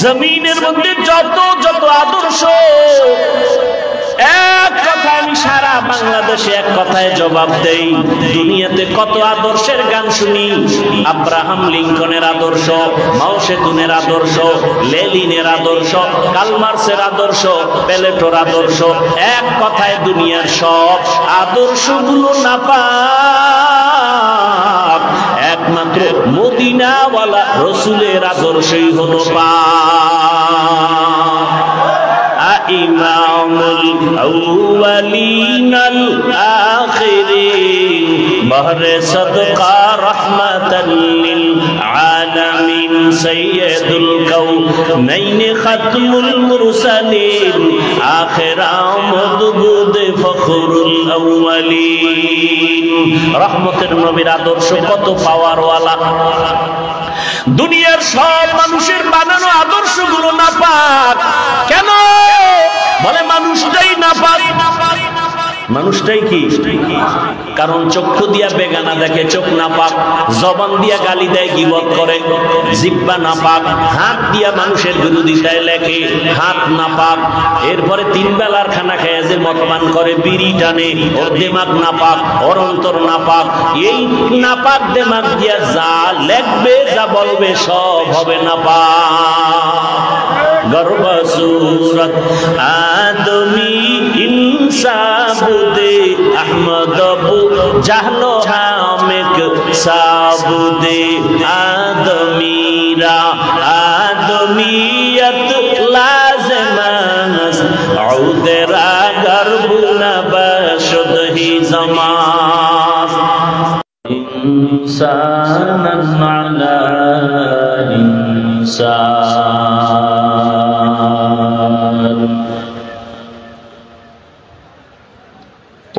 জমিনের মধ্যে যত যত আদর্শ, এক কথায় আমি সারা বাংলাদেশে এক কথায় জবাব দেই, দুনিয়াতে কত আদর্শের গান শুনি। আব্রাহাম লিঙ্কনের আদর্শ, মাও সেতুনের আদর্শ, লেনিনের আদর্শ, কালমার্সের আদর্শ, প্লেটোর আদর্শ, এক কথায় দুনিয়ার সব আদর্শগুলো নাপাক, একমাত্র মদিনাওয়ালা রসুলের আদর্শই হলো পাক। ইমামুল আউয়ালিনাল আখিরিন, বহরে সদকা রাহমাতাল লিল আলামিন, সাইয়্যিদুল কাউনাইন খাতমুল মুরসালিন, আখির আমদ বুদ ফখরুল আউয়ালিন। রহমতের নবীর আদর্শ কত পাওয়ারওয়ালা। দুনিয়ার সব মানুষের বানানো আদর্শগুলো নাপাক। কেন বলে? মানুষটাই নাপাক। মানুষটাই কি? কারণ চক্ষু দিয়া বেগানা দেখে, চোখ নাপাক। জবান দিয়া গালি দেয়, গীবত করে, জিহ্বা নাপাক। হাত দিয়া মানুষের বিরোধিতায় লেখে, হাত নাপাক। এরপরে তিন বেলার খানা খেয়ে যে মদ পান করে, বিড়ি টানে, ওর দিমাগ নাপাক, ওর অন্তর নাপাক। এই নাপাক দিমাগ দিয়া যা লেখবে, যা বলবে, সব হবে নাপাক। গর্ব সুরত আদমি ইনসাবুদে আহমদ বু জাহলো হামেক সাবুদে আদমিরা আদমিয়ত লাজমাস আউদেরা গর্বুনা বশুদহি জমাস ইনসানান আলা ইনসান।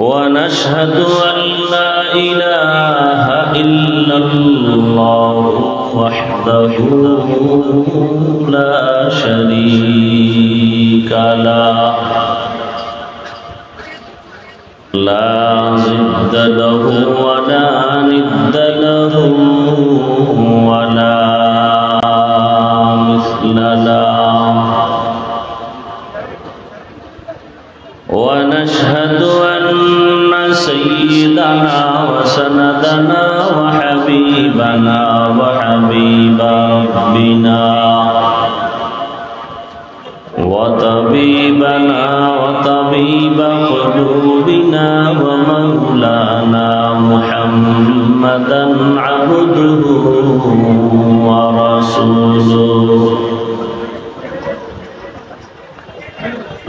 ونشهد أن لا إله إلا الله وحده لا شريك له، لا ضد له ولا ند له ولا مثل له. ونشهد أن سيدنا وسندنا وحبيبنا وحبيب ربنا وطبيبنا وطبيب قلوبنا ومولانا محمدا عبده ورسوله.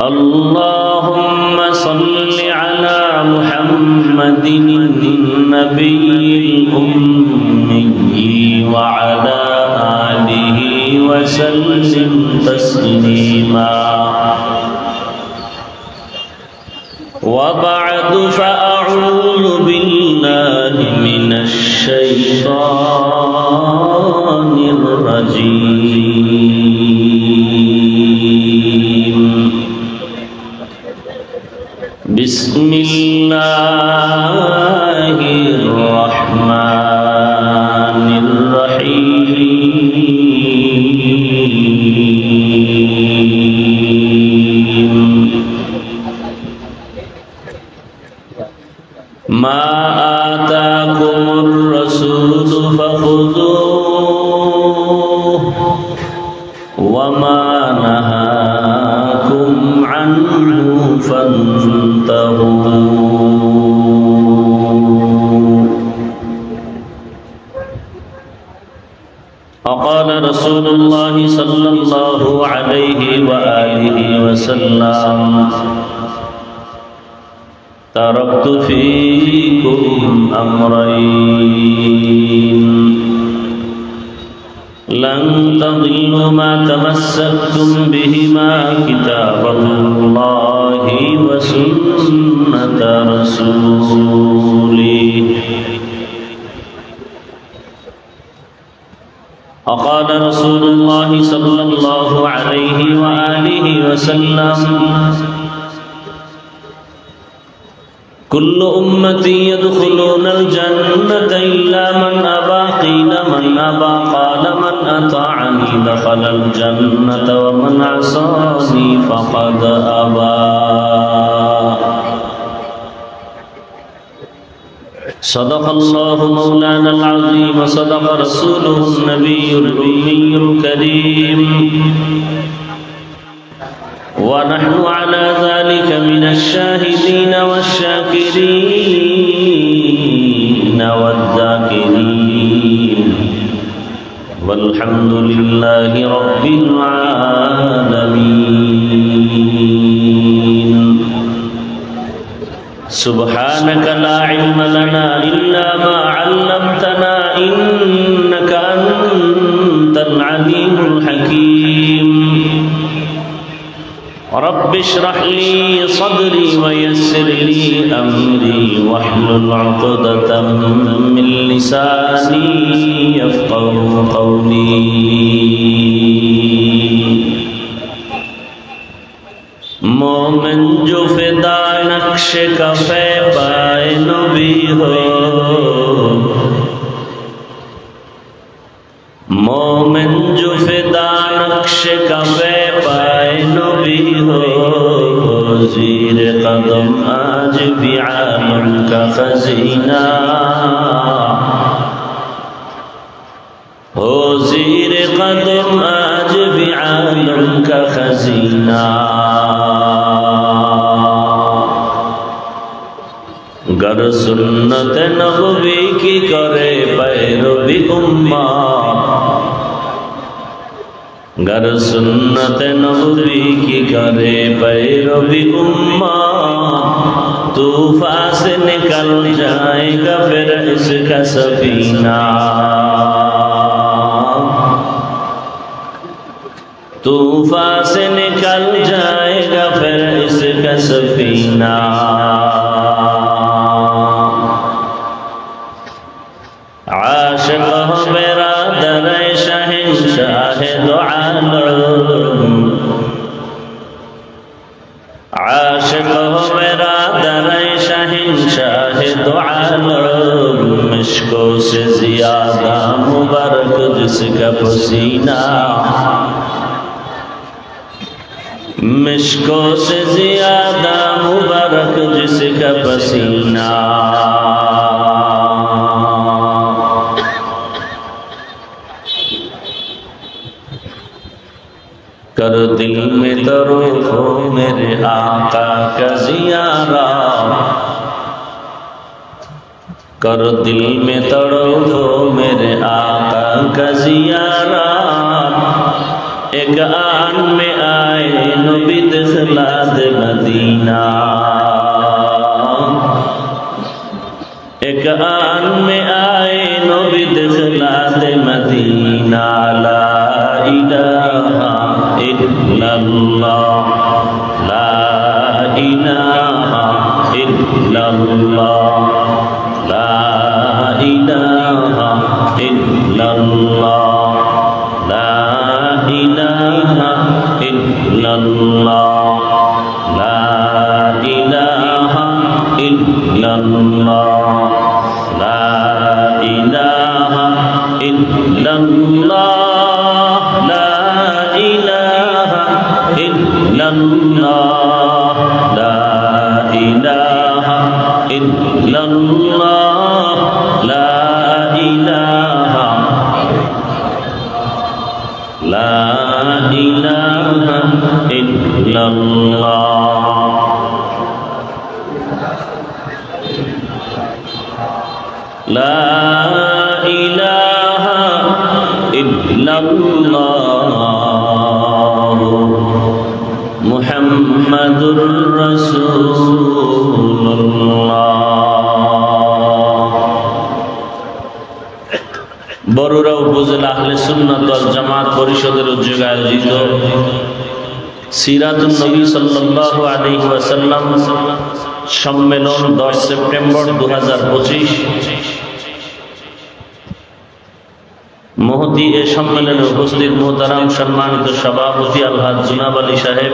اللهم صل على محمد النبي الأمي وعلى آله وسلم تسليما. وبعد فأعوذ بالله من الشيطان الرجيم. بسم الله الرحمن الرحيم. ما آتاكم الرسول فخذوه وما نهاكم عنه فانتهوا. وقال رسول الله صلى الله عليه وآله وسلم: تركت فيكم أمرين لن تضلوا ما تمسكتم بهما كتاب الله وسنة رسوله. وقال رسول الله صلى الله عليه وآله وسلم: كل أمتي يدخلون الجنة إلا من أبى قيل من أبى قال من أطاعني دخل الجنة ومن عصاني فقد أبى صدق الله مولانا العظيم وصدق رسوله النبي الأمي الكريم ونحن على ذلك من الشاهدين والشاكرين والذاكرين والحمد لله رب العالمين سبحانك لا علم لنا إلا ما علمتنا إنك أنت العليم الحكيم رب اشرح لي صدري ويسر لي أمري واحلل عقدة من لساني يفقهوا قولي मोमिन जो फिदा नक्श कफ़े पाए नबी हो मोमिन जो फिदा नक्श कफ़े पाए नबी हो ज़ीर कदम आज भी आलम का खज़ीना हो ज़ीर कदम आज भी आलम का खज़ीना गर सुन्नत नबवी की करे पैरवी उम्मा गर सुन्नत नबवी की करे पैरवी उम्मा तूफान से निकल जाएगा फिर इसका सफीना तूफान से निकल जाएगा फिर इसका सफीना आशिक हो मेरा दर शहंशाह दो आलम आशिक हो मेरा दर शहंशाह दो आलम मिश्को से ज़्यादा मुबारक जिसका पसीना मिश्को से ज़्यादा मुबारक जिसका पसीना कर दिल में तरो मेरे आका का ज़ियारा कर दिल में तड़ो मेरे आका का ज़ियारा एक आन में आए नबी दिखलाद मदीना एक आन में आए नबी दिखलाद मदीना ला इलाहा इल्लल्लाह ला इलाहा इल्लल्लाह ला इलाहा इल्लल्लाह ला इलाहा इल्लल्लाह ला इलाहा इल्लल्लाह ला इलाहा इल्लल्लाह ला इलाहा इल्लल्लाह ला इलाहा इल्लल्लाह ला इलाहा ला इलाहा इल्लल्लाह ला इलाहा इल्लल्लाह मुहम्मदुर रसूलुल्लाह। বরুড়া উপজেলা আহলে সুন্নাত ওয়াল জামাত পরিষদের উদ্যোগে আয়োজিত সিরাতুন নবী সাল্লাল্লাহু আলাইহি ওয়াসাল্লাম সম্মেলন 10 সেপ্টেম্বর 2025 মহতি এ সম্মেলনে উপস্থিত মোহতারাম সম্মানিত সভাপতি আলহাজ জুনাব আলী সাহেব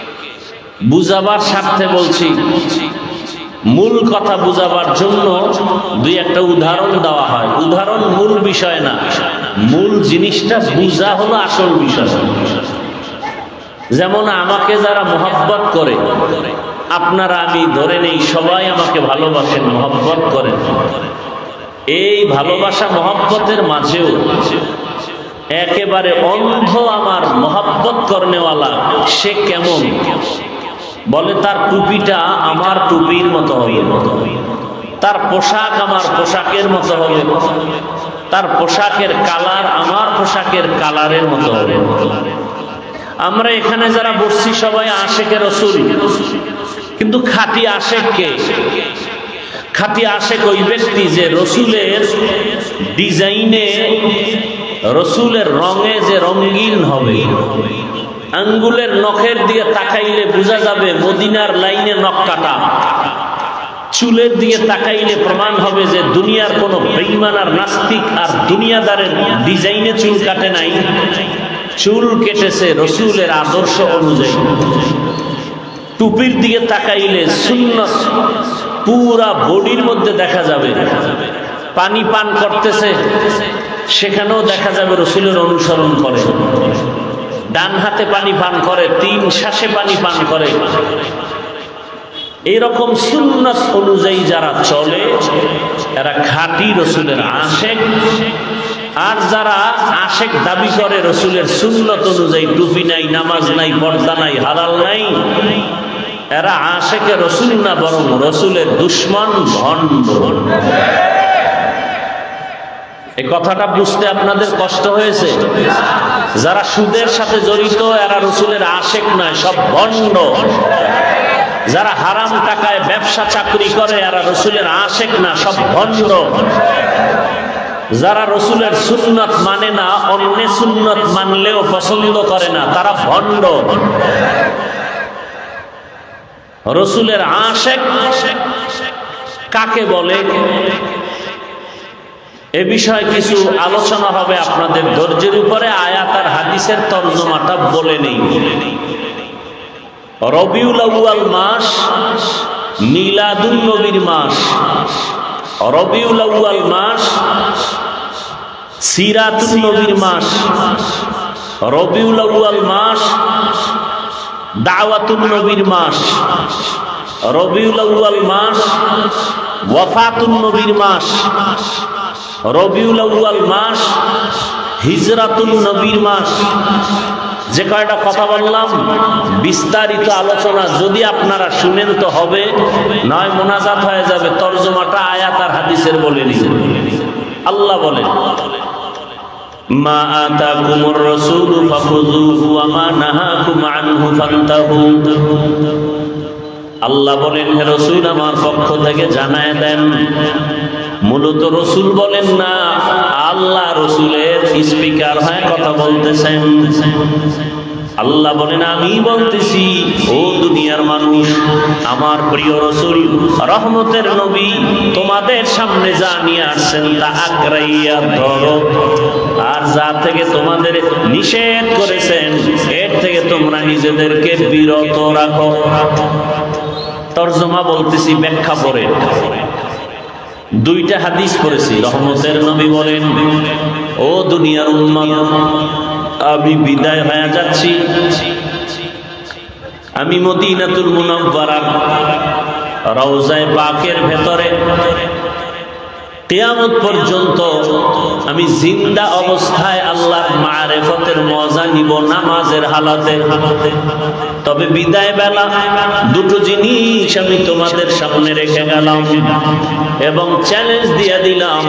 বুঝাবার স্বার্থে বলছি, মূল কথা বুঝাবার জন্য দুই একটা উদাহরণ দেওয়া হয়। উদাহরণ মূল বিষয় না, মূল জিনিসটা বুঝা হলো আসল বিষয়। যেমন আমাকে যারা মহব্বত করে, আপনারা আমি ধরে নেই সবাই আমাকে ভালোবাসেন, মহব্বত করেন। এই ভালোবাসা মহব্বতের মাঝেও একেবারে অন্ধ আমার মহব্বত করনেওয়ালা সে কেমন, বলে তার টুপিটা আমার টুপির মতো হবে, তার পোশাক আমার পোশাকের মতো হবে, তার পোশাকের কালার আমার পোশাকের কালারের মতো হবে। আমরা এখানে যারা বসছি সবাই আশেকে রসুল, কিন্তু খাঁটি আশেক কে? খাঁটি আশেক ওই ব্যক্তি যে রসুলের ডিজাইনে, রসুলের রঙে যে রঙিন হবে। আঙ্গুলের নখের দিয়ে তাকাইলে বোঝা যাবে মদিনার লাইনে নখ কাটা। চুলের দিকে তাকাইলে প্রমাণ হবে যে দুনিয়ার কোনো বেঈমান আর নাস্তিক আর দুনিয়াদারের ডিজাইনে চুল কাটে নাই, চুল কেটেছে রসুলের আদর্শ অনুযায়ী। টুপির দিকে তাকাইলে সুন্নাত পুরা বডির মধ্যে দেখা যাবে। পানি পান করতেছে, সেখানেও দেখা যাবে রসুলের অনুসরণ করে। ডান হাতে পানি পান করে, 3 শ্বাসে পানি পান করে। এইরকম সুন্নাত অনুযায়ী যারা চলে এরা খাঁটি রসুলের আশেক। আর যারা আশেক দাবি করে রসুলের সুন্নাত অনুযায়ী, টুপি নাই, নামাজ নাই, পর্দা নাই, হালাল নাই, এরা আশেকে রসুল না, বরং রসুলের দুশ্মন, ভণ্ড। এই কথাটা বুঝতে আপনাদের কষ্ট হয়েছে? যারা সুদের সাথে জড়িত এরা রসুলের আশেক নয়, সব ভণ্ড। যারা হারাম টাকায় ব্যবসা চাকরি করে এরা রসুলের আশেক না, সব ভণ্ড। যারা রসুলের সুন্নাত মানে না, অন্য সুন্নাত মানলেও পছন্দ করে না, তারা ভণ্ড। রসুলের আশেক কাকে বলে এ বিষয়ে কিছু আলোচনা হবে আপনাদের ধৈর্যের উপরে। আয়াত আর হাদিসের তর্জমাটা বলে নেই। রবিউল আউয়াল মাস মিলাদুন নবীর মাস, রবিউল আউয়াল মাস সিরাতুন নবীর মাস, রবিউল আউয়াল মাস দাওয়াতুন নবীর মাস, রবিউল আউয়াল মাস ওয়াফাতুন নবীর মাস, রবিউল আউয়াল মাস হিজরাতুন নবীর মাস। যে কয়টা কথা বললাম বিস্তারিত আলোচনা যদি আপনারা শুনেন তো হবে, নয় মোনাজাত হয়ে যাবে। তরজমাটা আয়াত আর হাদিসের বলে নিন। আল্লাহ বলেন, মা আতাকুমুর রাসূলু ফাখুযুহু ওয়া মা নাহাকুম আনহু ফান্তাহু। আল্লাহ বলেন, হে রাসূল আমার পক্ষ থেকে জানায় দেন। মূলত রসুল বলেন না, আল্লাহ রসুলের স্পিকার হয়ে কথা বলতেছেন। আল্লাহ বলেন, আমি বলতেছি, ও দুনিয়ার মানুষ, আমার প্রিয় রসুল রহমতের নবী তোমাদের সামনে যা নিয়ে আসছেন তা আঁকড়াইয়া ধরো, আর যা থেকে তোমাদের নিষেধ করেছেন এর থেকে তোমরা নিজেদেরকে বিরত রাখো। তরজমা বলতেছি, ব্যাখ্যা পড়ে। দুইটা হাদিস পড়েছি। রহমতের নবী বলেন, ও দুনিয়ার উম্মত, আমি বিদায় হয়ে যাচ্ছি। আমি মদিনাতুল মুনাওয়ারার রওজায়ে পাকের ভেতরে কিয়ামত পর্যন্ত আমি জিন্দা অবস্থায় আল্লাহর মারিফতের মজা নিব নামাজের হালাতে। তবে বিদায় বেলা দুটো জিনিস আমি তোমাদের সামনে রেখে গেলাম এবং চ্যালেঞ্জ দিয়ে দিলাম,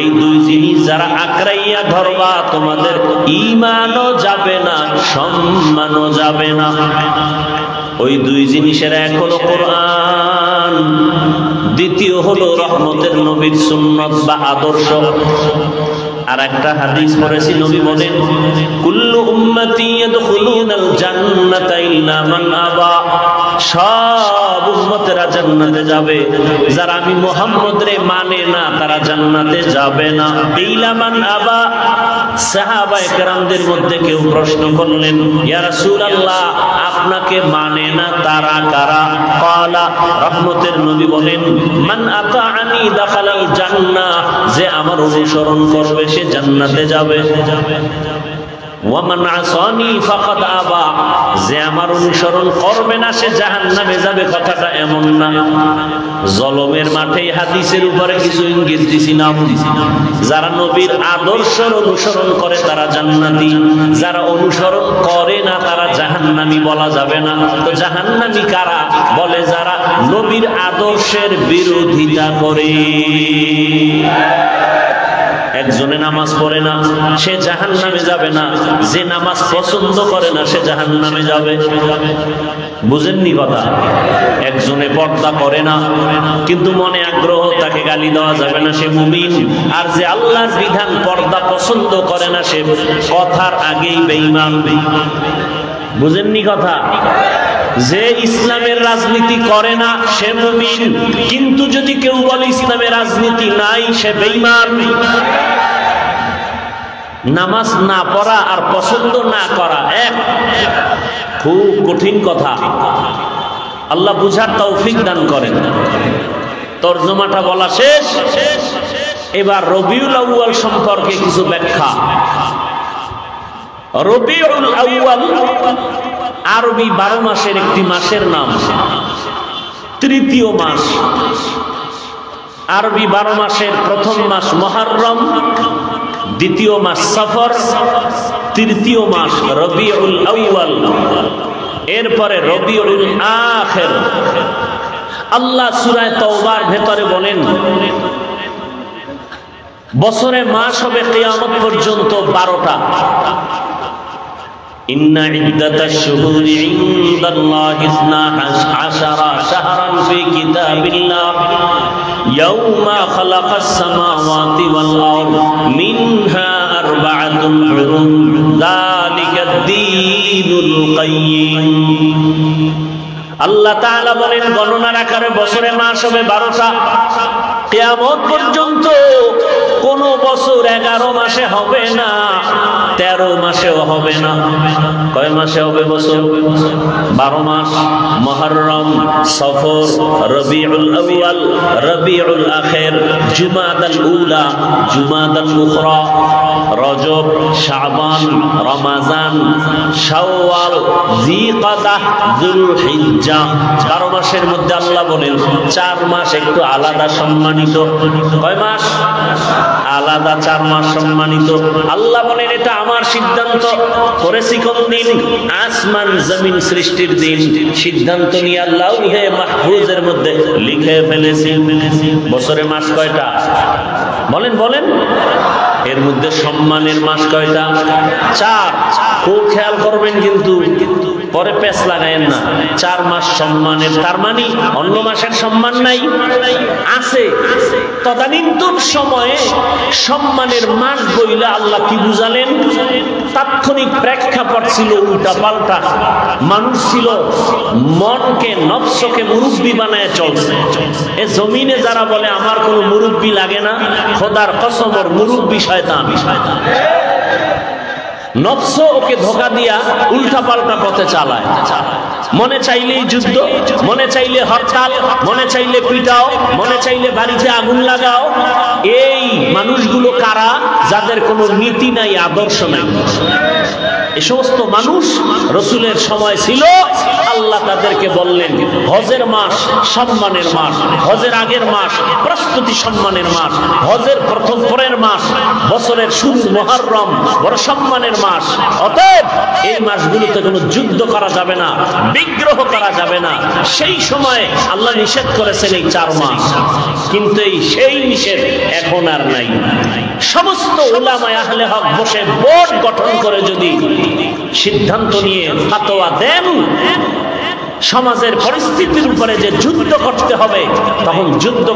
এই দুই জিনিস যারা আঁকড়াইয়া ধরবা তোমাদের ঈমানও যাবে না, সম্মানও যাবে না। ওই দুই জিনিসের এক হলো কোরআন, দ্বিতীয় হলো রহমতের নবীর সুন্নাত বা আদর্শ। আর একটা হাদিস পড়েছি, নবী বলেন, কুল্লু উম্মতি ইয়াদখুলুনাল জান্নাতা ইল্লা মান আবা। সব উম্মতেরা জান্নাতে যাবে, যারা আমি মুহাম্মদ রে মানে না তারা জান্নাতে যাবে না। ইল্লা মান আবা, সাহাবায়ে কেরামদের মধ্যে কেউ প্রশ্ন করলেন, ইয়া রাসূলুল্লাহ, আপনাকে মানে না তারা কারা? ক্বালা, রহমতের নবী বলেন, মান আতাআনি দাখালাল জান্নাহ, যে আমার অনুসরণ করবে সে জান্নাতে যাবে। ওয়ামান আসানি ফাকাদ আবা, যে আমার অনুসরণ করবে না সে জাহান্নামে যাবে। কথাটা এমন না। জলমের মাঠে হাদিসের উপরে কিছু ইঙ্গিত দিছিলাম। যারা নবীর আদর্শের অনুসরণ করে তারা জান্নাতি, যারা অনুসরণ করে না তারা জাহান্নামী বলা যাবে না। তো জাহান্নামী কারা? বলে যারা নবীর আদর্শের বিরোধিতা করে। একজনে নামাজ পড়ে না সে জাহান্নামে যাবে না, যে নামাজ পছন্দ করে না সে জাহান্নামে যাবে। বুঝেননি কথা? একজনে পর্দা করে না কিন্তু মনে আগ্রহ, তাকে গালি দেওয়া যাবে না, সে মুমিন। আর যে আল্লাহর বিধান পর্দা পছন্দ করে না সে কথার আগেই বেঈমান। বুঝেননি কথা? যে ইসলামের রাজনীতি করে না সে মুমিন, কিন্তু যদি কেউ বলে ইসলামের রাজনীতি নাই সে বেঈমান। নামাজ না পড়া আর পছন্দ না করা এক, খুব কঠিন কথা। আল্লাহ বুঝার তৌফিক দান করেন। তরজমাটা বলা শেষ, এবার রবিউল আউয়াল সম্পর্কে কিছু ব্যাখ্যা। রবিউল আউয়াল আরবি 12 মাসের একটি মাসের নাম, তৃতীয় মাস। আরবি 12 মাসের প্রথম মাস মুহররম, দ্বিতীয় মাস সফর, তৃতীয় মাস রবিউল আউয়াল, এরপরে রবিউল আখির। আল্লাহ সূরা তাওবার ভেতরে বলেন, বছরে মাস হবে কিয়ামত পর্যন্ত 12টা। ইন্না ইদ্দাতাশ শুহুরি ইনদাল্লাহি 12 শাহরান ফি কিতাবিল্লাহ ইয়াওমা খালাকাস সামাওয়াতি ওয়াল আরদ মিনহা আরবাআতুন হুরুম যালিকাদ দীনুল কাইয়্যিম। আল্লাহ তাআলা বলেন, গণনার আকারে বছরে মাস হবে 12টা। কিয়ামত পর্যন্ত কোন বছর 11 মাসে হবে না, 13 মাসেও হবে না। কয় মাসে হবে বছর? 12 মাস। মুহররম, সফর, রবিউল আউয়াল, রবিউল আখির, জুমাদাল উলা, জুমাদাল উখরা, রজব, শাবান, রমাজান, শাওয়াল, যিকাদা, যুলহিজ্জা। 12 মাসের মধ্যে আল্লাহ বলেন 4 মাস একটু আলাদা সম্মানিত। কয় মাস? আলাদা 4 মাস সম্মানিত। আল্লাহ বলেন এটা আমার সিদ্ধান্ত। করেছি কোন দিন? আসমান জমিন সৃষ্টির দিন। সিদ্ধান্ত নিয়ে আল্লাহ লাউহে মাহফুজের মধ্যে লিখে ফেলেছি। বছরে মাস কয়টা? বলেন বলেন। এর মধ্যে সম্মানের মাস কয়টা? 4। খুব খেয়াল করবেন কিন্তু, পরে পেছ লাগায়েন না। 4 মাস সম্মানের, তার মানে অন্য মাসের সম্মান নাই? আছে। তদানীন্তন সময়ে সম্মানের মাস বইলে আল্লাহ কি বুঝালেন? তাৎক্ষণিক প্রেক্ষাপট ছিল উল্টা পাল্টা। মানুষ ছিল মনকে, নফসকে মুরব্বি বানায় চলছে। এ জমিনে যারা বলে আমার কোনো মুরব্বি লাগে না, খোদার কসম ওর মুরব্বি শয়তান। নফস ওকে ধোঁকা দিয়া উল্টা পাল্টা পথে চালায়। মনে চাইলেই যুদ্ধ, মনে চাইলে হরতাল, মনে চাইলে পিটাও, মনে চাইলে বাড়িতে আগুন লাগাও। এই মানুষগুলো কারা? যাদের কোনো নীতি নাই, আদর্শ নাই। এই সমস্ত মানুষ রসুলের সময় ছিল। আল্লাহ তাদেরকে বললেন, হজের মাস সম্মানের মাস, হজের আগের মাস প্রস্তুতি সম্মানের মাস, হজের প্রথম পরের মাস, বছরের শুরু মুহররম বড় সম্মানের মাস। অতএব এই মাসগুলোতে কোনো যুদ্ধ করা যাবে না, বিগ্রহ করা যাবে না। সেই সময় আল্লাহ নিষেধ করেছেন এই 4 মাস, কিন্তু সেই নিষেধ এখন আর নাই। সমস্ত উলামায়ে আহলে হক বসে বোর্ড গঠন করে যদি সিদ্ধান্ত নিয়ে ফতোয়া দেন, সমাজের পরিস্থিতির উপরে যে যুদ্ধ করতে হবে, তখন যুদ্ধ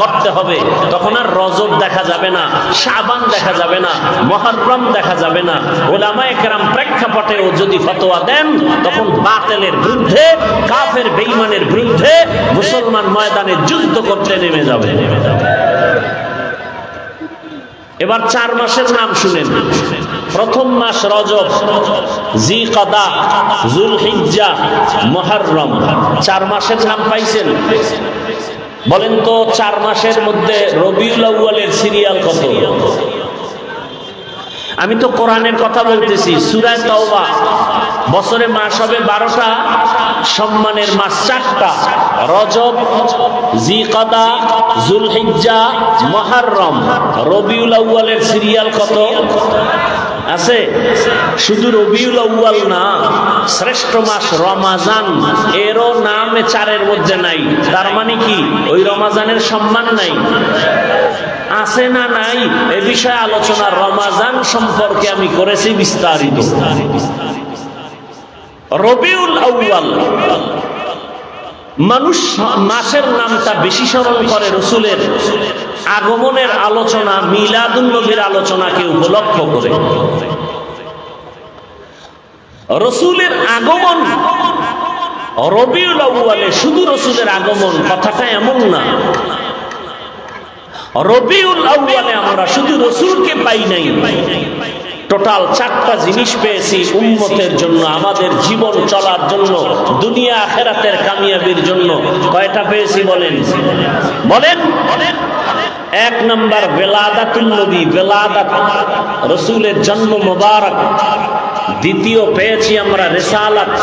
করতে হবে। তখন আর রজব দেখা যাবে না, শাবান দেখা যাবে না, মুহররম দেখা যাবে না। উলামায়ে কেরাম প্রেক্ষাপটেও যদি ফতোয়া দেন, তখন বাতিলের বিরুদ্ধে, কাফের বেঈমানের বিরুদ্ধে মুসলমান ময়দানে যুদ্ধ করতে নেমে যাবে। এবার 4 মাসের নাম শুনেন। প্রথম মাস রজব, জিকাদা, যুলহিজ্জা, মুহররম। 4 মাসের নাম পাইছেন? বলেন তো 4 মাসের মধ্যে রবিউল আউয়ালের সিরিয়াল কত? আমি তো কোরআনের কথা বলতেছি। সূরা তাওবা, বছরে মাস হবে 12টা, সম্মানের মাস 4টা, রজব, জিকাদা, যুলহিজ্জা, মুহররম। রবিউল আউয়ালের সিরিয়াল কত আছে? শুধু রবিউল আউয়াল না, শ্রেষ্ঠ মাস রমাজান, এরও নাম 4-এর মধ্যে নাই। তার মানে কি ওই রমাজানের সম্মান নাই? আছে না নাই এ বিষয়ে আলোচনা রমাজান সম্পর্কে আমি করেছি বিস্তারিত। রবিউল আউয়াল, মানুষ মাসের নামটা বেশি স্মরণ করে রসুলের আগমনের আলোচনা, মিলাদুন নবীর আলোচনাকে উপলক্ষ করে। রসুলের আগমন রবিউল আউয়ালে, শুধু রসুলের আগমন কথাটা এমন না। রবিউল আউয়ালে আমরা শুধু রসুলকে পাই নাই, টোটাল 4টা জিনিস পেয়েছি উম্মতের জন্য, আমাদের জীবন চলার জন্য, দুনিয়া আখিরাতের কামিয়াবির জন্য। কয়টা পেয়েছি বলেন? বলেন। 1 নাম্বার বেলাদাতুন নবী, বেলাদাত, রসুলের জন্ম মোবারক। দ্বিতীয় পেয়েছি আমরা রিসালাত,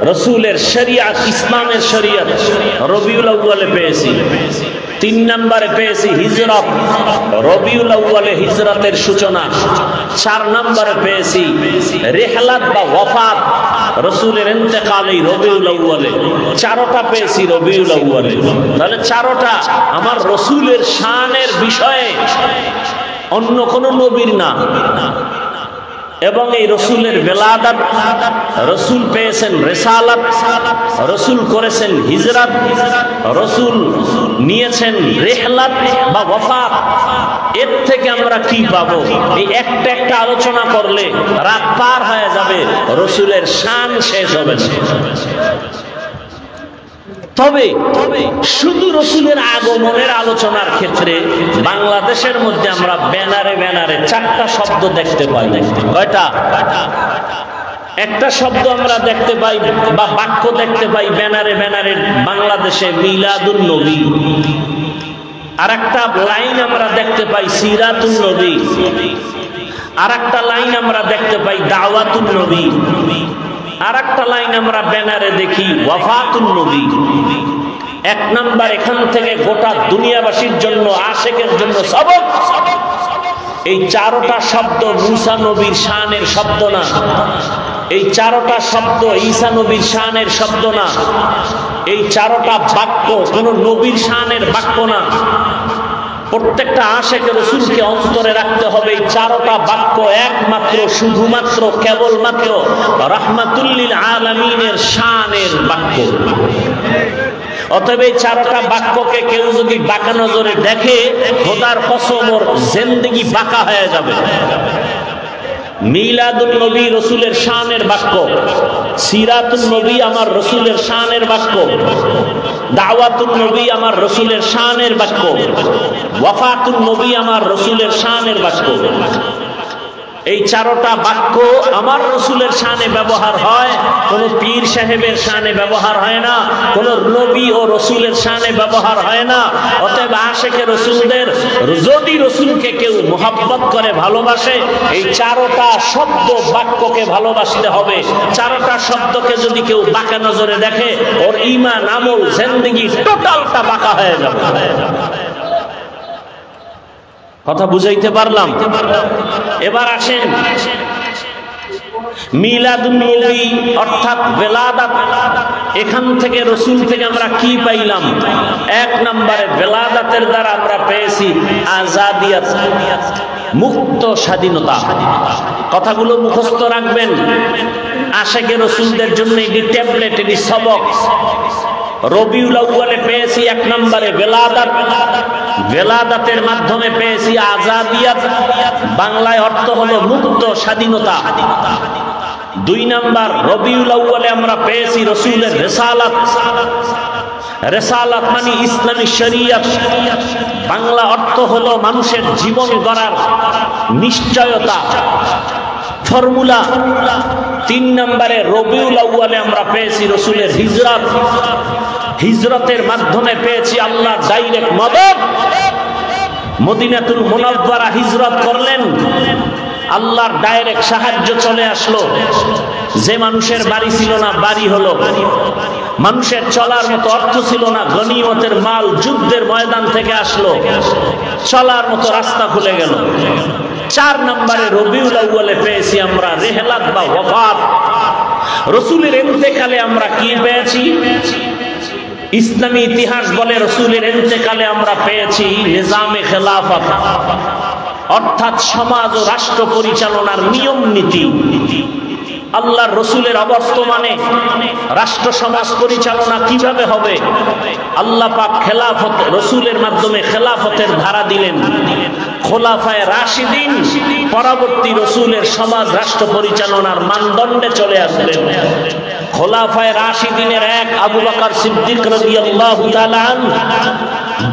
রসুলের শরিয়ত, ইসলামের শরিয়ত রবিউল আউয়ালে পেয়েছি। 3 নম্বরে পেয়েছি হিজরত, রবিউল আউয়ালে হিজরতের সূচনা। 4 নম্বরে পেয়েছি রিহলাত বা ওয়াফাত, রসুলের ইন্তেকাল এই রবিউল আউয়ালে। 4টা পেয়েছি রবিউল আউয়ালে। তাহলে 4টা আমার রসুলের শানের বিষয়ে, অন্য কোন নবীর না। এবং এই রসুলের বেলাদাত, রসুল পেয়েছেন রিসালাত, রসুল করেছেন হিজরত, রসুল নিয়েছেন রিহলাত বা ওয়াফাত। এর থেকে আমরা কি পাবো? এই একটা একটা আলোচনা করলে রাত পার হয়ে যাবে, রসুলের শান শেষ হবে না। তবে শুধু রসুলের আগমনের আলোচনার ক্ষেত্রে বাংলাদেশের মধ্যে আমরা ব্যানারে ব্যানারে 4টা শব্দ দেখতে পাই। কয়টা? একটা শব্দ আমরা দেখতে পাই বা বাক্য দেখতে পাই ব্যানারে ব্যানারে বাংলাদেশে, মিলাদুন নবী। আর একটা লাইন আমরা দেখতে পাই সিরাতুন নবী। আর একটা লাইন আমরা দেখতে পাই দাওয়াতুন নবী। আর একটা লাইন আমরা ব্যানারে দেখি ওয়াফাতুন নবী। 1 নাম্বার এখান থেকে গোটা দুনিয়াবাসীর জন্য, আশেকের জন্য সবক। এই 4টা শব্দ মুসা নবীর শানের শব্দ না, এই 4টা শব্দ ঈসা নবীর শানের শব্দ না, এই 4টা বাক্য কোন নবীর শানের বাক্য না। প্রত্যেকটা আশেকে রসুলকে অন্তরে রাখতে হবে। এই 4টা বাক্য একমাত্র, শুধুমাত্র, কেবলমাত্র রাহমাতুল লিল আলামিনের শানের বাক্য। অতএব এই 4টা বাক্যকে কেউ যদি বাঁকা নজরে দেখে, খোদার কসম ওর জিন্দেগি বাঁকা হয়ে যাবে। মিলাদুন নবী রসুলের শানের বাক্য, সিরাতুন নবী আমার রসুলের শানের বাক্য, দাওয়াতুন নবী আমার রসুলের শানের বাক্য, ওয়াফাতুন নবী আমার রসুলের শানের বাক্য। এই 4টা বাক্য আমার রসুলের শানে ব্যবহার হয়, কোন পীর সাহেবের শানে ব্যবহার হয় না, কোন নবী ও রসুলের শানে ব্যবহার হয় না। অতএব আশেকে রসুলদের, যদি রসুলকে কেউ মোহাব্বত করে, ভালোবাসে, এই 4টা শব্দ বাক্যকে ভালোবাসতে হবে। 4টা শব্দকে যদি কেউ বাঁকা নজরে দেখে, ওর ঈমান, আমল, জিন্দেগি টোটালটা বাঁকা হয়ে যাবে। কথা বুঝাইতে পারলাম? এবার আসেন মিলাদুন নবী অর্থাৎ বেলাদাত। এখান থেকে রসুল থেকে আমরা কি পাইলাম? 1 নম্বরে বেলাদাতের দ্বারা আমরা পেয়েছি আজাদিয়াত, মুক্ত স্বাধীনতা। কথাগুলো মুখস্থ রাখবেন। আশেকে রসুলদের জন্য এটি ট্যাবলেট, এটি সবক। রবিউল আউয়ালে পেয়েছি 1 নম্বরে বেলাদাত, বেলাদাতের মাধ্যমে পেয়েছি আজাদিয়াত, বাংলায় অর্থ হলো মুক্ত স্বাধীনতা। 2 নাম্বার রবিউল আউয়ালে আমরা পেয়েছি রসুলের রিসালাত। রিসালাত মানে ইসলামী শরীয়ত, বাংলা অর্থ হলো মানুষের জীবন গড়ার নিশ্চয়তা, ফর্মুলা। 3 নম্বরে রবিউল আউয়ালে আমরা পেয়েছি রাসূলের হিজরত, হিজরতের মাধ্যমে পেয়েছি আল্লাহর ডাইরেক্ট মদদ। মদিনাতুল মুনাওয়ারা হিজরত করলেন, আল্লাহর ডাইরেক্ট সাহায্য চলে আসলো। যে মানুষের বাড়ি ছিল না বাড়ি হলো, মানুষের চলার মতো অর্থ ছিল না গনিমতের মাল যুদ্ধের ময়দান থেকে আসলো, চলার মতো রাস্তা খুলে গেল। 4 নম্বরে রবিউল আউয়ালে পেয়েছি আমরা রেহলাত বা ওয়াফাত, রাসূলের ইন্তেকালে আমরা কি পেয়েছি? ইসলামী ইতিহাস বলে রাসূলের ইন্তেকালে আমরা পেয়েছি নিজামে খেলাফত, অর্থাৎ সমাজ ও রাষ্ট্র পরিচালনার নিয়ম নীতি। আল্লাহর রাসূলের অবর্তমানে রাষ্ট্র সমাজ পরিচালনা কিভাবে হবে? আল্লাহ পাক খেলাফত রাসূলের মাধ্যমে খেলাফতের ধারা দিলেন। খোলাফায়ে রাশিদিন পরবর্তী রাসূলের সমাজ রাষ্ট্র পরিচালনার মানদণ্ডে চলে আসলেন। খোলাফায়ে রাশিদিনের 1 আবু বকর সিদ্দিক রাদিয়াল্লাহু তাআলা আনহু,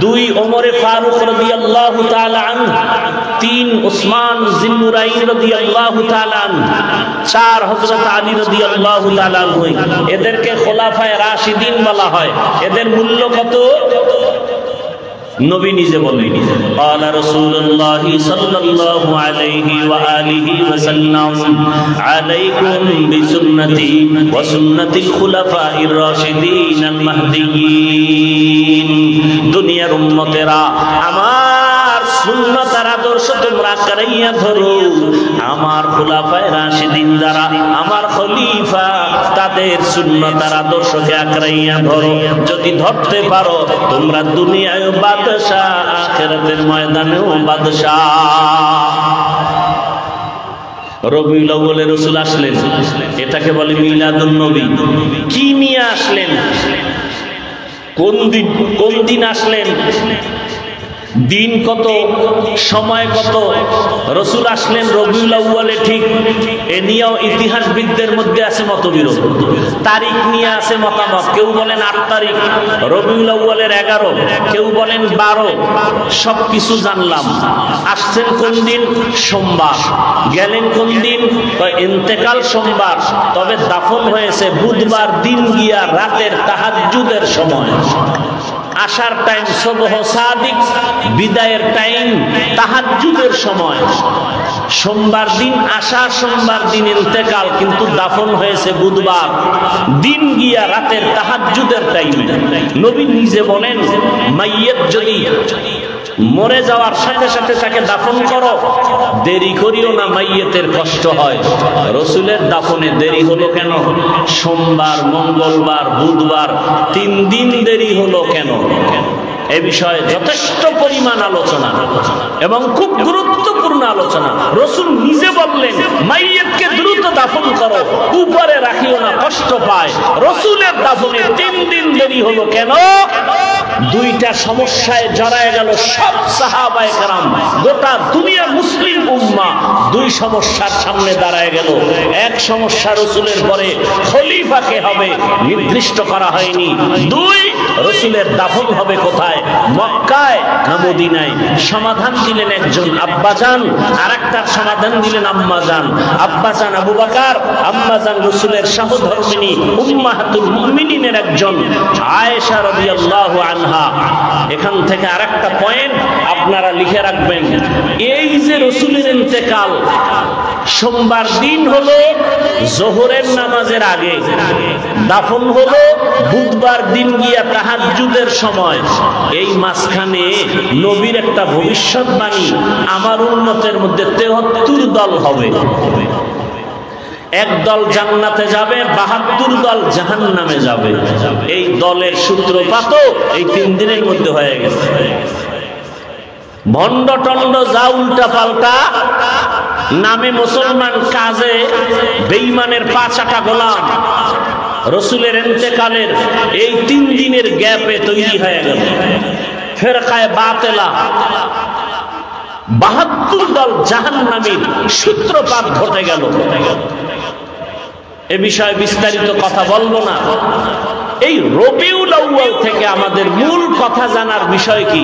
2 ওমর ফারুক রাদিয়াল্লাহু তাআলা আনহু, 3 উসমান জিন্নুরাইন রাদিয়াল্লাহু তাআলা আনহু, 4 হযরত আলী রাদিয়াল্লাহু তাআলা আনহু। এদেরকে খোলাফায়ে রাশিদিন বলা হয়। এদের মূল্য কত? নবী নিজে বলেন, ক্বালা রাসূলুল্লাহ সাল্লাল্লাহু আলাইহি ওয়া আলিহি ওয়াসাল্লাম, আলাইকুম বিসুন্নতি ওয়া সুন্নাতিল খুলাফাইর রাশিদিনাল মাহদিয়্যিন। দুনিয়ার উম্মতেরা, আমার সুন্নাত আর আদর্শ তোমরা আঁকড়াইয়া ধরো। আমার খুলাফায়ে রাশিদিন যারা, আমার খলিফা, তাদের সুন্নাত আর আদর্শকে আঁকড়াইয়া ধরো। যদি ধরতে পারো তোমরা দুনিয়ায় বাদশাহ, আখিরাতের ময়দানেও বাদশাহ। রবিউল আউয়ালে রাসূল আসলেন, এটাকে বলে মিলাদুন নবী। কি নিয়ে আসলেন? কোন দিন আসলেন? দিন কত, সময় কত? রাসূল আসলেন রবিউল আউয়ালে, ঠিক। এ নিয়েও ইতিহাসবিদদের মধ্যে আছে মতবিরোধ। তারিখ নিয়ে আছে মতামত। কেউ বলেন 8 তারিখ রবিউল আউয়ালের 11, কেউ বলেন 12। সবকিছু জানলাম। আসছেন কোন দিন? সোমবার। গেলেন কোন দিন? ইন্তেকাল সোমবার, তবে দাফন হয়েছে বুধবার দিন গিয়া রাতের তাহাজ্জুদের সময়। আসার টাইম সুবহ সাদিক, বিদায়ের টাইম তাহাজ্জুদের সময়। সোমবার দিন আসা, সোমবার দিন ইন্তেকাল, কিন্তু দাফন হয়েছে বুধবার দিন গিয়া রাতের তাহাজ্জুদের টাইমে। নবী নিজে বলেন, মাইয়িত যদি মরে যাওয়ার সাথে সাথে তাকে দাফন করো, দেরি করিও না, মাইয়িতের কষ্ট হয়। রাসূলের দাফনে দেরি হলো কেন? সোমবার, মঙ্গলবার, বুধবার, 3 দিন দেরি হলো কেন? এ বিষয়ে যথেষ্ট পরিমাণ আলোচনা এবং খুব গুরুত্বপূর্ণ আলোচনা। রাসূল নিজে বললেন, মাইয়িতকে দ্রুত দাফন করো, উপরে রাখিও না, কষ্ট পায়। রাসূলের দাফনে 3 দিন দেরি হলো কেন? 2টা সমস্যায় জড়ায় গেল সব সাহাবায়ে কেরাম, গোটা দুনিয়া মুসলিম উম্মাহ 2 সমস্যার সামনে দাঁড়ায় গেল। এক সমস্যা, রাসূলের পরে খলিফা কে হবে নির্দিষ্ট করা হয়নি। 2, রাসূলের দাফন হবে কোথায়, মক্কায় না মদিনায়? সমাধান দিলেন একজন আব্বাজান, আরেকটার সমাধান দিলেন আম্মাজান। আব্বাজান আবু বকর, আম্মাজান রাসূলের সহধর্মিণী উম্মাহাতুল মুমিনিনের একজন আয়েশা রাদিয়াল্লাহু আনহা। এখান থেকে আরেকটা পয়েন্ট আপনারা লিখে রাখবেন। এই যে রাসূলের ইন্তেকাল সোমবার দিন হলো যোহরের নামাজের আগে, দাফন হলো বুধবার দিন গিয়া তাহাজ্জুদের সময়। এই মাঝখানে নবীর একটা ভবিষ্যৎবাণী, আমার উম্মতের মধ্যে 73 দল হবে। 1 দল জান্নাতে যাবে, 72 দল জাহান্নামে যাবে। এই দলের সূত্রপাত এই 3 দিনের মধ্যে হয়ে গেছে। ভণ্ড টন্ড যা উল্টা পাল্টা, নামে মুসলমান, কাজে বেঈমানের 5 গোলাম। রাসূলের ইন্তেকালের এই 3 দিনের গ্যাপে তৈরি হয়ে গেল ফিরকায়ে বাতিলা, 72 দল জাহান্নামীর সূত্রপাত ঘটে গেল। এ বিষয়ে বিস্তারিত কথা বলবো না। এই রবিউল আউয়াল থেকে আমাদের মূল কথা জানার বিষয় কি?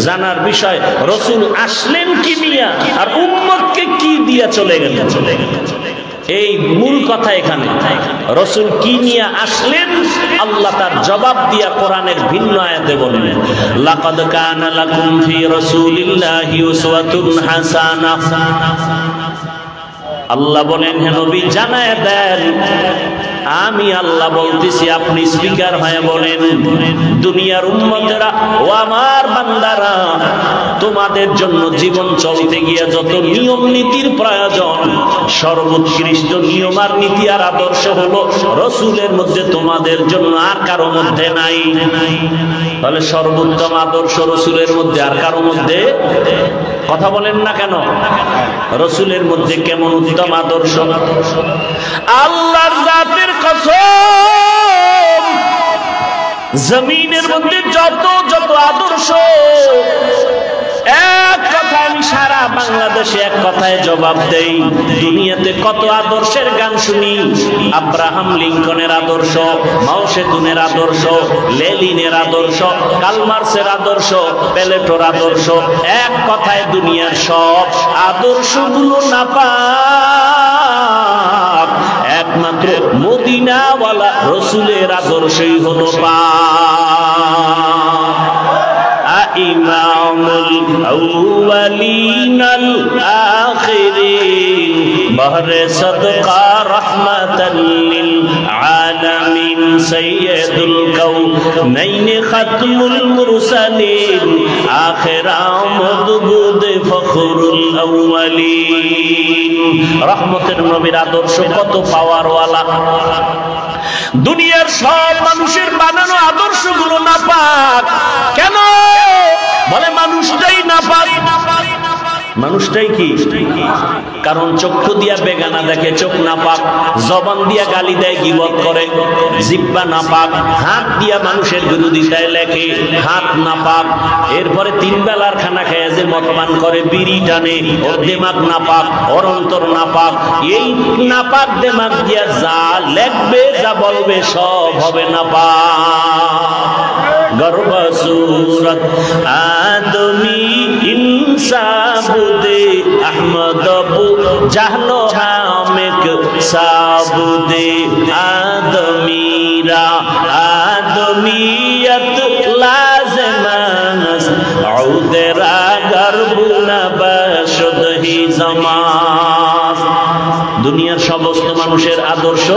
জানার বিষয় রাসূল আসলেন কি নিয়া আর উম্মতকে কি দিয়া চলে গেলেন। এই মূল কথা এখানে। রাসূল কি নিয়ে আসলেন আল্লাহ তার জবাব দিয়া কোরআনের ভিন্ন আয়াতে বলেন, লাকাদ কানা লাকুম ফি রাসূলিল্লাহি উসওয়াতুন হাসানাহ। আল্লাহ বলেন, হে নবী জানায় দেন, আমি আল্লাহ বলতেছি, আপনি স্পিকার হয়ে বলেন, দুনিয়ার উম্মতেরা ও আমার বান্দারা, তোমাদের জন্য জীবন চলতে গিয়ে যত নিয়ম নীতির প্রয়োজন, সর্বোৎকৃষ্ট নিয়ম আর নীতি আর আদর্শ হলো রাসূলের মধ্যে, তোমাদের জন্য আর কারো মধ্যে নাই। তাহলে সর্বোত্তম আদর্শ রাসূলের মধ্যে, আর কারো মধ্যে। কথা বলেন না কেন? রাসূলের মধ্যে কেমন উত্তম আদর্শ? আল্লাহর জাতের কসম, জমিনের মধ্যে যত যত আদর্শ, এক কথা আমি সারা বাংলাদেশে এক কথায় জবাব দেই। দুনিয়াতে কত আদর্শের গান শুনি, আব্রাহাম লিঙ্কনের আদর্শ, মাও সেতুনের আদর্শ, লেনিনের আদর্শ, কার্ল মার্ক্সের আদর্শ, প্লেটোর আদর্শ। এক কথায় দুনিয়ার সব আদর্শগুলো নাপাক, একমাত্র মদিনাওয়ালা রাসূলের আদর্শই হলো পাক। ইমামুল আউয়ালিনাল আখিরিন, বহরে সদকা রাহমাতাল লিল আলামিন, সাইয়্যিদুল কাউনাইন খাতমুল মুরসালিন, আখির আমদ বুদ ফখরুল আউয়ালিন। রহমতের নবীর আদর্শ কত পাওয়ারওয়ালা। দুনিয়ার সব মানুষের বানানো আদর্শগুলো নাপাক। কেন বলে? মানুষটাই নাপাক। মানুষটাই কি? কারণ চক্ষু দিয়া বেগানা দেখে, চোখ নাপাক। জবান দিয়া গালি দেয়, গীবত করে, জিহ্বা নাপাক। হাত দিয়া মানুষের বিরোধিতায় লেখে, হাত নাপাক। এরপরে তিন বেলার খানা খেয়ে যে মদ পান করে, বিড়ি টানে, ওর দিমাগ নাপাক, ওর অন্তর নাপাক। এই নাপাক দিমাগ দিয়া যা লেখবে, যা বলবে, সব হবে নাপাক। গর্ব সুরত আদমি ইনসাবুদে আহমদ আবু জাহলো হামেক সাবুদে আদমিরা আদমিয়ত লাজমাস আউদেরা গর্বুনা বশদহি জামাস। দুনিয়ার সমস্ত মানুষের আদর্শ,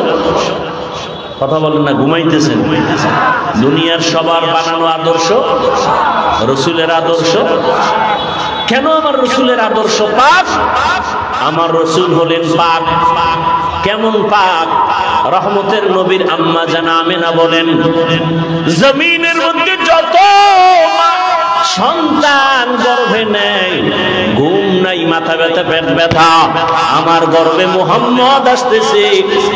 কথা বলেন না, ঘুমাইতেছেন। দুনিয়ার সবার বানানো আদর্শ রাসূলের আদর্শ। কেন আমার রাসূলের আদর্শ পাক? আমার রাসূল হলেন পাক। কেমন পাক? রহমতের নবীর আম্মা জানা আমেনা বলেন, জমিনের মধ্যে যত সন্তান গর্ভে নেয়, ঘুম নাই, মাথা ব্যথা, পেট ব্যথা, আমার গর্ভে মুহাম্মদ আসতেছে।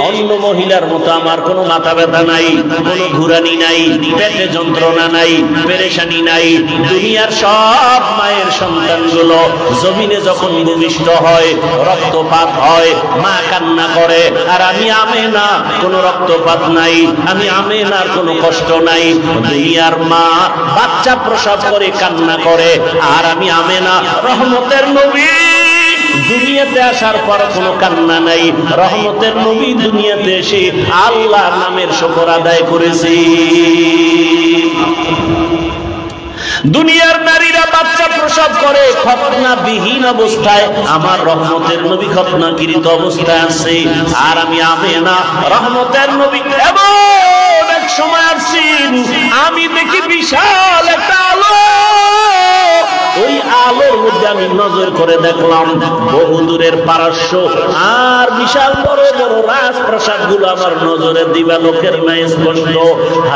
অন্য মহিলার মতো আমার কোনো মাথা ব্যথা নাই, কোনো ঘুরানি নাই, পেটে যন্ত্রণা নাই, পেরেশানি নাই। দুনিয়ার সব মায়ের সন্তানগুলো জমিনে যখন ভূমিষ্ঠ হয়, রক্তপাত হয়, মা কান্না করে। আর আমি আমেনা, কোনো রক্তপাত নাই, আমি আমেনার কোনো কষ্ট নাই। দুনিয়ার মা বাচ্চা প্রসব করে কান্না করে, আর আমি আমেনা রহমতের নবী দুনিয়াতে আসার পর কোনো কান্না নাই। রহমতের নবী দুনিয়াতে এসে আল্লাহর নামের শুকর আদায় করেছি। দুনিয়ার নারীরা বাচ্চা প্রসব করে খতনাবিহীন অবস্থায়, আমার রহমতের নবী খতনাকৃত অবস্থায় আছে। আর আমি আমেনা রহমতের নবী এমন এক সময় আসছেন, আমি দেখি বিশাল একটা আলো। ওই আলোর মধ্যে আমি নজর করে দেখলাম বহুদূরের পারস্য আর বিশাল বড় বড় রাজপ্রাসাদ গুলো আমার নজরে দিবালোকের ন্যায় স্পষ্ট।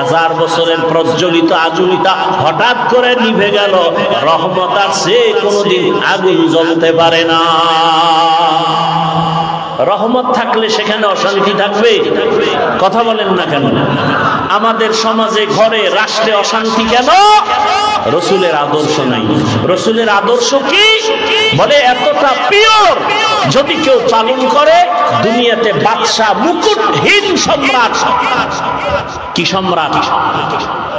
1000 বছরের প্রজ্বলিত আগুনটা হঠাৎ করে নিভে গেল। রহমত আছে, কোনোদিন আগুন জ্বলতে পারে না। রহমত থাকলে সেখানে অশান্তি থাকবে? কথা বলেন না কেন? আমাদের সমাজে, ঘরে, রাষ্ট্রে অশান্তি কেন? রাসূলের আদর্শ নাই। রাসূলের আদর্শ কি? বলে এতটা পিওর, যদি কেউ পালন করে দুনিয়াতে বাদশা মুকুটহীন সম্রাট। কি সম্রাট?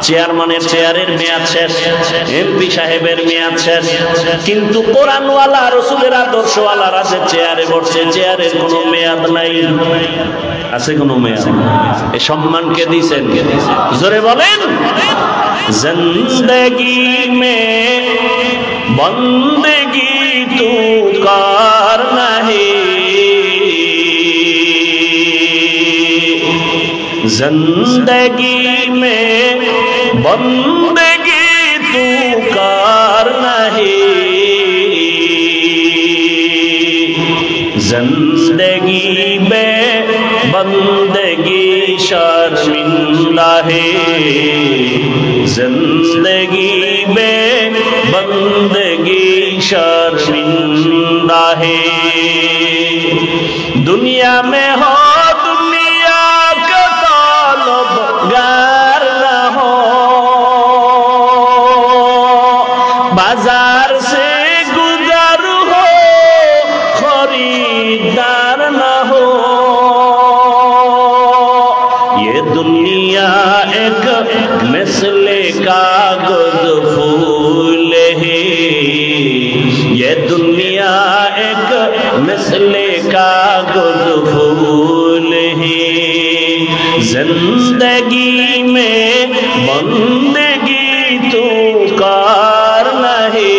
চেয়ারম্যানের চেয়ারের মেয়াদ শেষ, এমপি সাহেবের মেয়াদ শেষ, কিন্তু কোরআনওয়ালা রাসূলের আদর্শওয়ালারা যে চেয়ারে বসে চেয়ারের কোনো মেয়াদ নাই। আছে কোনো মেয়াদ? এই সম্মান কে দিয়েছেন? জোরে বলেন। জিন্দেগি মে বন্দেগি তু করনা হে, जिंदगी में बंदगी तू करना है, जिंदगी में बंदगी शर्मिंदा है, जिंदगी में बंदगी शर्मिंदा है। दुनिया में हो गार न हो, बाजार से गुजर हो, खरीदार न हो। ये दुनिया एक मिसले कागज फूल है, ये दुनिया एक मिसले कागज फूल है, जिंदगी में बंदगी तू करना है,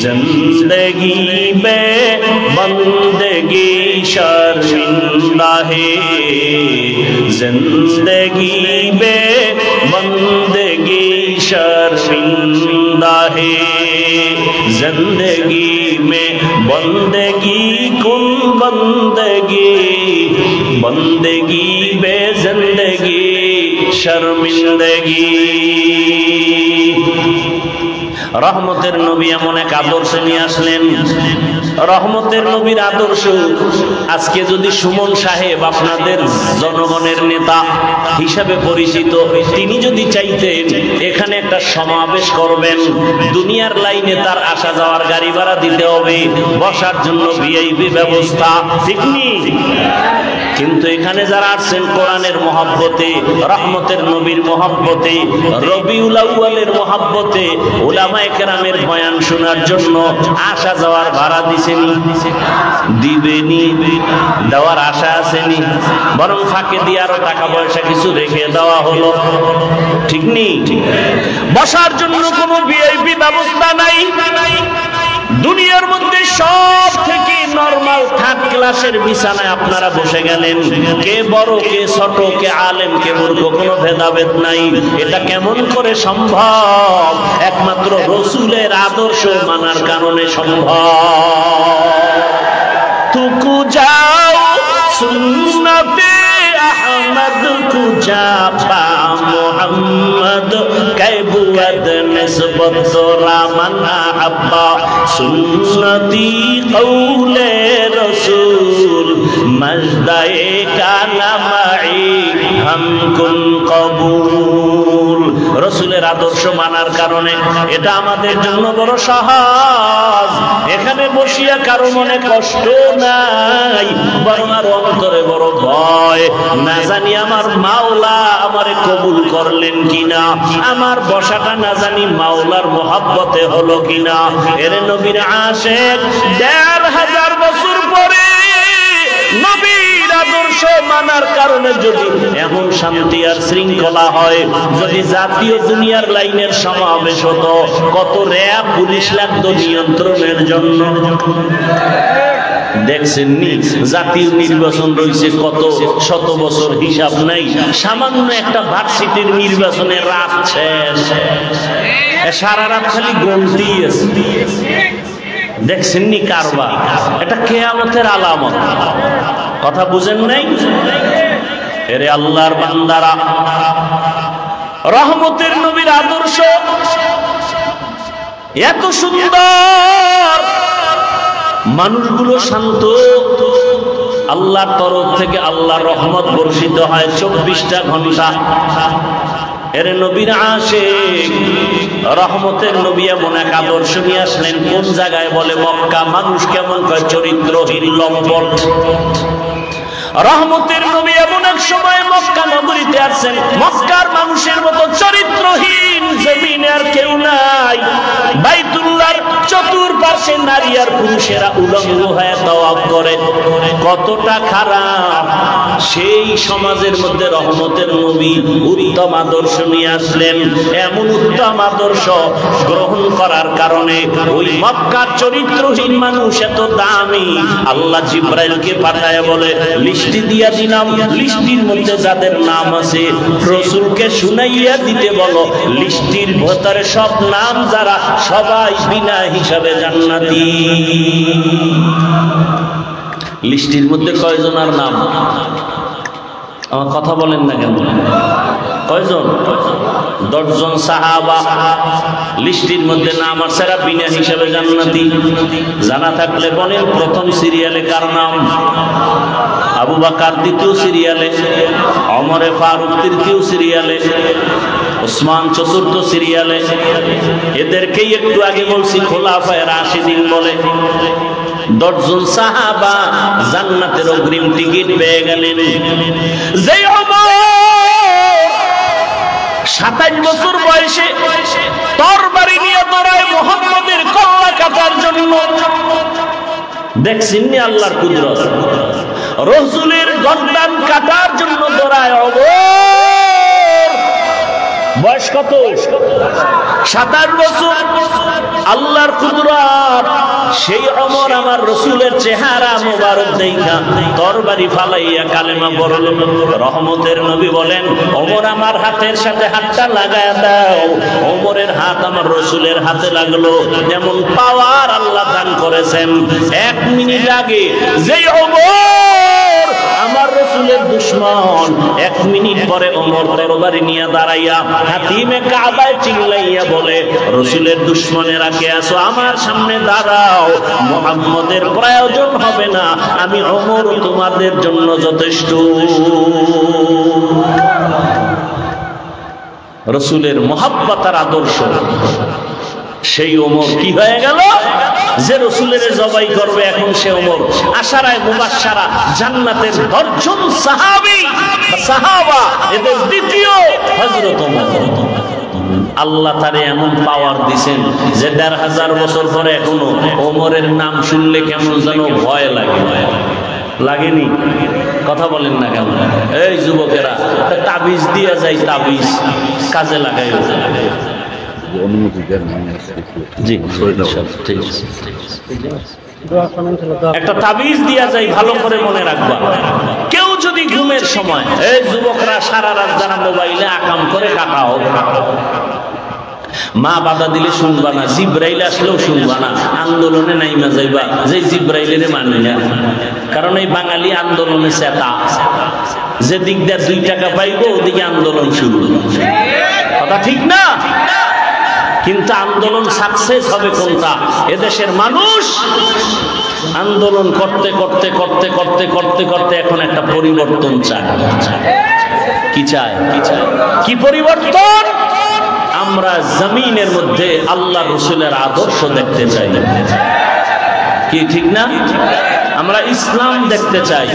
जिंदगी में बंदगी शर्मिंदा है, जिंदगी में बंदगी शर्मिंदा है, जिंदगी में बंदगी कुन बंदगी, बंदगी बे जिंदगी शर्मिंदगी। রহমতের নবী এমন এক আদর্শ নিয়ে আসলেন। রহমতের নবীর আদর্শ আজকে যদি সুমন সাহেব আপনাদের জনগণের নেতা হিসাবে পরিচিত, তিনি যদি চাইতেন এখানে একটা সমাবেশ করবেন, দুনিয়ার লাইনে তার আসা যাওয়ার গাড়ি ভাড়া দিতে হবে, বসার জন্য ভিআইপি ব্যবস্থা, ঠিক নেই? কিন্তু এখানে যারা আসছেন কোরআনের মহব্বতে, রহমতের নবীর মহব্বতে, রবিউল আউয়ালের মহব্বতে, উলামায়ে কেরামের বয়ান শোনার জন্য আসা যাওয়ার ভাড়া দিছেনি, দিবেনি, দেওয়ার আশা আসেনি, বরং ফাঁকে দিয়ে আরো টাকা পয়সা কিছু রেখে দেওয়া হলো, ঠিক নেই? বসার জন্য কোনো ভিআইপি ব্যবস্থা নাই। দুনিয়ার মধ্যে সব থেকে নরমাল থার্ড ক্লাসের বিছানায় আপনারা বসে গেলেন, কে বড় কে ছোট, কে আলেম কে মূর্খ, কোনো ভেদাভেদ নাই। এটা কেমন করে সম্ভব? একমাত্র রাসূলের আদর্শ মানার কারণে সম্ভব। তুকু যাও সুন্নতে আহমদ কুজা পা মোহাম্মদ कैबुअद निस्बत रामना अब्बा सुन्नती कौले रसूल मजदाए का नमाई हमकुन कबूल। রসুলের আদর্শ মানার কারণে এটা আমাদের জন্য বড় সহজ। এখানে বসিয়া কারো মনে কষ্ট নাই, বরং আর অন্তরে বড় ভয়, না জানি আমার মাওলা আমারে কবুল করলেন কিনা, আমার বসাটা না জানি মাওলার মোহাব্বতে হলো কিনা। এর নবীর আশিক ১৫০০ বছর পরে নবীর আদর্শ মানার কারণে যদি এমন শান্তি আর শৃঙ্খলা হয়, যদি জাতীয় দুনিয়ার লাইনের সমাবেশ হতো, কত র্যাব পুলিশ লাগতো নিয়ন্ত্রণের জন্য। দেখছেন নি জাতীয় নির্বাচন রয়েছে কত শত বছর, হিসাব নাই। সামান্য একটা ভার্সিটির নির্বাচনের রাত শেষ, সারা রাত খালি গন্তি আছে। দেখছেন নি কারবার? এটা কিয়ামতের আলামত। কথা বুঝেন নাই? এরে আল্লাহর বান্দারা, রহমতের নবীর আদর্শ এত সুন্দর, মানুষগুলো শান্ত, আল্লাহর তরফ থেকে আল্লাহর রহমত বর্ষিত হয় ২৪টা ঘন্টা। এর নবীর আশিক রহমতের নবী এমন এক আদর্শ নিয়ে আসলেন। কোন জায়গায় বলে মক্কা, মানুষ কেমন কয় চরিত্রহীন লম্পট। রহমতের নবী এমন এক সময় মক্কা নগরীতে আসছেন, মক্কার মানুষের মতো চরিত্রহীন জমিনে আর কেউ নাই। বাইতুল্লাহর চতুর্পাশে নারী আর পুরুষেরা উলঙ্গ হয়ে তাওয়াফ করে। কতটা খারাপ সেই সমাজের মধ্যে রহমতের নবী উত্তম আদর্শ নিয়ে আসলেন। এমন উত্তম আদর্শ গ্রহণ করার কারণে ওই মক্কার চরিত্রহীন মানুষ এত দামি, আল্লাহ জিব্রাইলকে পাঠায় বলে লিস্টি দিয়া দিলাম, লিস্টির মধ্যে যাদের নাম আছে রাসূলকে শুনাইয়া দিতে বলো। লিস্টির ভেতরে সব নাম যারা, সবাই বিনা হিসাবে জান্নাতি। লিস্টির মধ্যে কয়জনের নাম? আমার কথা বলেন না কেন? কয়জন? 10 জন সাহাবা লিস্টির মধ্যে নাম আছে, বিনা হিসাবে জান্নাতি। জানা থাকলে বলেন প্রথম সিরিয়ালে কার নাম? আবু বকর দ্বিতীয় সিরিয়ালে, ওমরে ফারুক তৃতীয় সিরিয়ালে, ওসমান চতুর্থ সিরিয়ালে। এদেরকেই একটু আগে বলছি খোলাফায়ে রাশিদিন বলে। 10 জন সাহাবা জান্নাতের অগ্রিম টিকিট পেয়ে গেলেন। যে ওমর 27 বছর বয়সে তরবারি নিয়ে দৌড়ায় মুহাম্মদের কল্লা কাটার জন্য। দেখছেন নি আল্লাহর কুদরত? রাসূলের গর্দান কাটার জন্য দৌড়ায় ওমর। বয়স কত? 27 বছর। আল্লাহর কুদরত, সেই ওমর আমার রাসূলের চেহারা মোবারক দেখা তরবারি ফালাইয়া কালেমা পড়লেন। রহমতের নবী বলেন ওমর আমার হাতের সাথে হাতটা লাগায়া দাও। ওমরের হাত আমার রাসূলের হাতে লাগলো। যেমন পাওয়ার আল্লাহ দান করেছেন। 1 মিনিট আগে যেই ওমর আমার রাসূলের দুশমন, 1 মিনিট পরে ওমর তরবারি নিয়ে দাঁড়াইয়া হাতিমে কাবায় চিল্লাইয়া বলে রাসূলের দুশমনেরা কে আছো আমার সামনে দাঁড়াও, মুহাম্মদের প্রয়োজন হবে না, আমি ওমর তোমাদের জন্য যথেষ্ট। রাসূলের মহব্বত আর আদর্শ। সেই ওমর কি হয়ে গেল? যে রাসূলের জবাই করবে এখন সে ওমর। আশারায়ে মুবাশশারা জান্নাতের 10 জন সাহাবী বা সাহাবা, এদের দ্বিতীয় হযরত ওমর। আল্লাহ তারে এমন পাওয়ার দিবেন যে 1500 বছর পরে এখনো ওমরের নাম শুনলে কেমন যেন ভয় লাগে। লাগেনি? কথা বলেন না কেন? এই যুবকেরা, তাবিজ দিয়া যায়, তাবিজ কাজে লাগাই। অনুমতি দেন? জি, ঠিক আছে। একটা তাবিজ দিয়া যায়, ভালো করে মনে রাখবা। কেউ যদি ঘুমের সময়, এই যুবকরা সারা রাত যারা মোবাইলে আকাম করে কাটাও, মা বাধা দিলে শুনবা না, জিব্রাইল আসলেও শুনবা না, আন্দোলনে নাইমা যাইবা যে জিব্রাইলের মানি না। কারণ এই বাঙালি আন্দোলনে চেতা, যে দিক দিয়ে 2 টাকা পাইবো ওদিকে আন্দোলন শুরু। কথা ঠিক না? কিন্তু আন্দোলন সাকসেস হবে কোনটা? এদেশের মানুষ আন্দোলন করতে করতে করতে করতে করতে করতে এখন একটা পরিবর্তন চায়। কি চায়? কি পরিবর্তন? আমরা জমিনের মধ্যে আল্লাহ রাসূলের আদর্শ দেখতে চাই। কি ঠিক না? আমরা ইসলাম দেখতে চাই।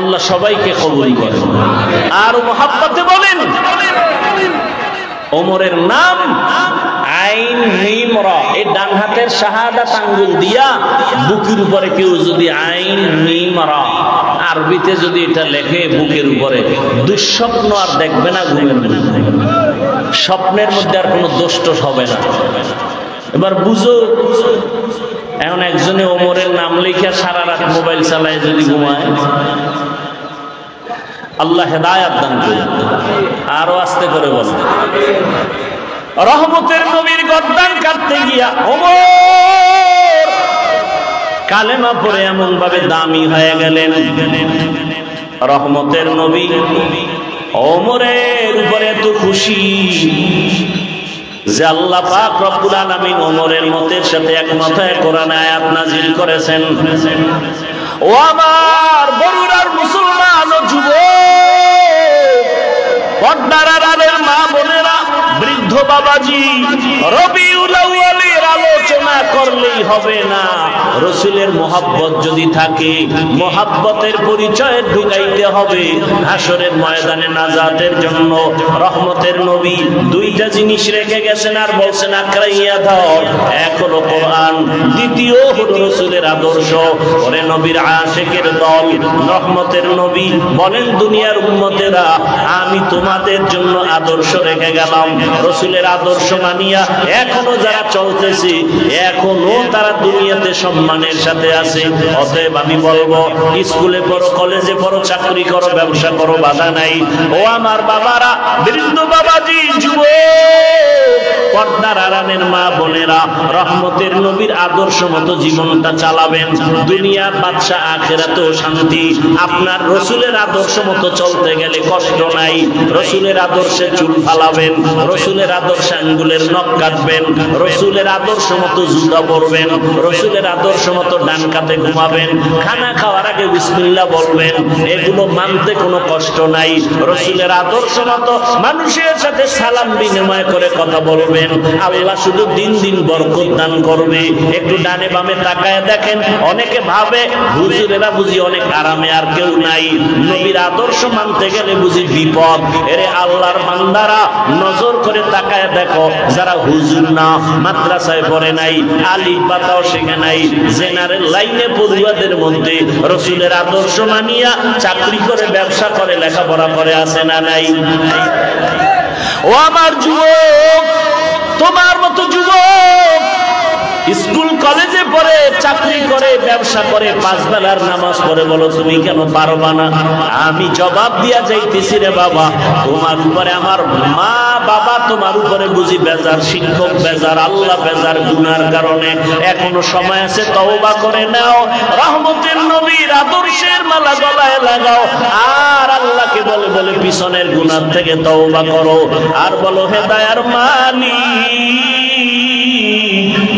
আল্লাহ সবাইকে কবুল করেন। আর মুহাব্বতে বলেন ওমরের নাম আইন মিম রা, এই ডান হাতের শাহাদাত আঙ্গুল দিয়া বুকের উপরে কেউ যদি আইন মিম রা আরবিতে যদি এটা লেখে বুকের উপরে, দুঃস্বপ্ন আর দেখবে না ঘুমের মধ্যে। স্বপ্নের মধ্যে আর কোনো দোষ টোষ হবে না। এবার বুঝো, এখন একজনে ওমরের নাম লিখে সারা রাত মোবাইল চালায় যদি ঘুমায়, আল্লাহ হেদায়েত দান করুন। আরো আস্তে করে বলেন, রহমতের নবীর গর্দান কাটতে গিয়া ওমর কালেমা পড়ে এমন ভাবে দামি হয়ে গেলেন। রহমতের নবী ওমরের উপরে এত খুশি যে আল্লাহ পাক রব্বুল আলামিন ওমরের মতের সাথে একমত হয়ে কোরআনে আয়াত নাযিল করেছেন। ও আমার বড়ুরার মুসলমান ও যুবক, পর্দার আড়ালের মা বোনেরা, বৃদ্ধ বাবাজি, রবিউল আউয়ালের আলোচনা করলেই হবে না। রাসূলের মহব্বত যদি থাকে, মহব্বতের পরিচয় ঢুকাইতে হবে। হাসরের ময়দানে নাজাতের জন্য রহমতের নবী দুইটা জিনিস রেখে গেছেন আর বলছেন আঁকড়াইয়া ধর। এক হলো কোরআন, দ্বিতীয় হলো রাসূলের আদর্শ। ওরে নবীর আশিকের দল, রহমতের নবী বলেন দুনিয়ার উম্মতেরা, আমি তোমাদের জন্য আদর্শ রেখে গেলাম। রাসূলের আদর্শ মানিয়া এখনো যারা চলতেছে, এখনো তারা দুনিয়াতে সম্মানের সাথে আছে। অতএব আমি বলবো, স্কুলে পড়ো, কলেজে পড়ো, চাকরি করো, ব্যবসা করো, বাধা নাই। ও আমার বাবারা, বৃদ্ধ বাবাজি, যুবক, পর্দার আড়ালের মা বোনেরা, রহমতের নবীর আদর্শ মতো জীবনটা চালাবেন। দুনিয়ার বাদশা, আখিরাতেও শান্তি। আপনার রাসূলের আদর্শ মতো চলতে গেলে কষ্ট নাই। রাসূলের আদর্শে চুল ফালাবেন, রাসূলের আদর্শে আঙ্গুলের নখ কাটবেন, রাসূলের আদর্শ মতো জুতা পরবেন, রাসূলের আদর্শ মতো ডান কাতে ঘুমাবেন, খানা খাওয়ার আগে বিসমিল্লাহ বলবেন। এগুলো মানতে কোনো কষ্ট নাই। রাসূলের আদর্শ মতো মানুষের সাথে সালাম বিনিময় করে কথা বলবেন। আল্লাহ শুধু দিন দিন বরকত দান করবে। একটু ডানে বামে তাকায় দেখেন, অনেকে ভাবে হুজুরেরা বুঝি অনেক আরামে, আর কেউ নাই। নবীর আদর্শ মানতে গেলে বুঝি বিপদ। এরে আল্লাহর বান্দারা, নজর করে তাকায় দেখো, যারা হুজুর না, মাদ্রাসায় পড়ে নাই, আলিফ বাতাও শেখে নাই, জেনারেল লাইনে পড়ুয়াদের মধ্যে রাসূলের আদর্শ মানিয়া চাকরি করে, ব্যবসা করে, লেখাপড়া করে আছে না নাই? ও আমার যুবক, তোমার মতো যুবক স্কুল কলেজে পড়ে, চাকরি করে, ব্যবসা করে, পাঁচ বেলার নামাজ পড়ে, বলো তুমি কেন পারবা না? আমি জবাব দিয়া যাইতেছি, রে বাবা, তোমার উপরে আমার মা বাবা, তোমার উপরে বুঝি বেজার, শিক্ষক বেজার, আল্লাহ বেজার গুনার কারণে। এখনো সময় আছে, তওবা করে নাও, রহমতের নবীর আদর্শের মালা গলায় লাগাও, আর আল্লাহকে বলে বলে পিছনের গুনার থেকে তওবা করো, আর বলো, হে দয়ার মালিক,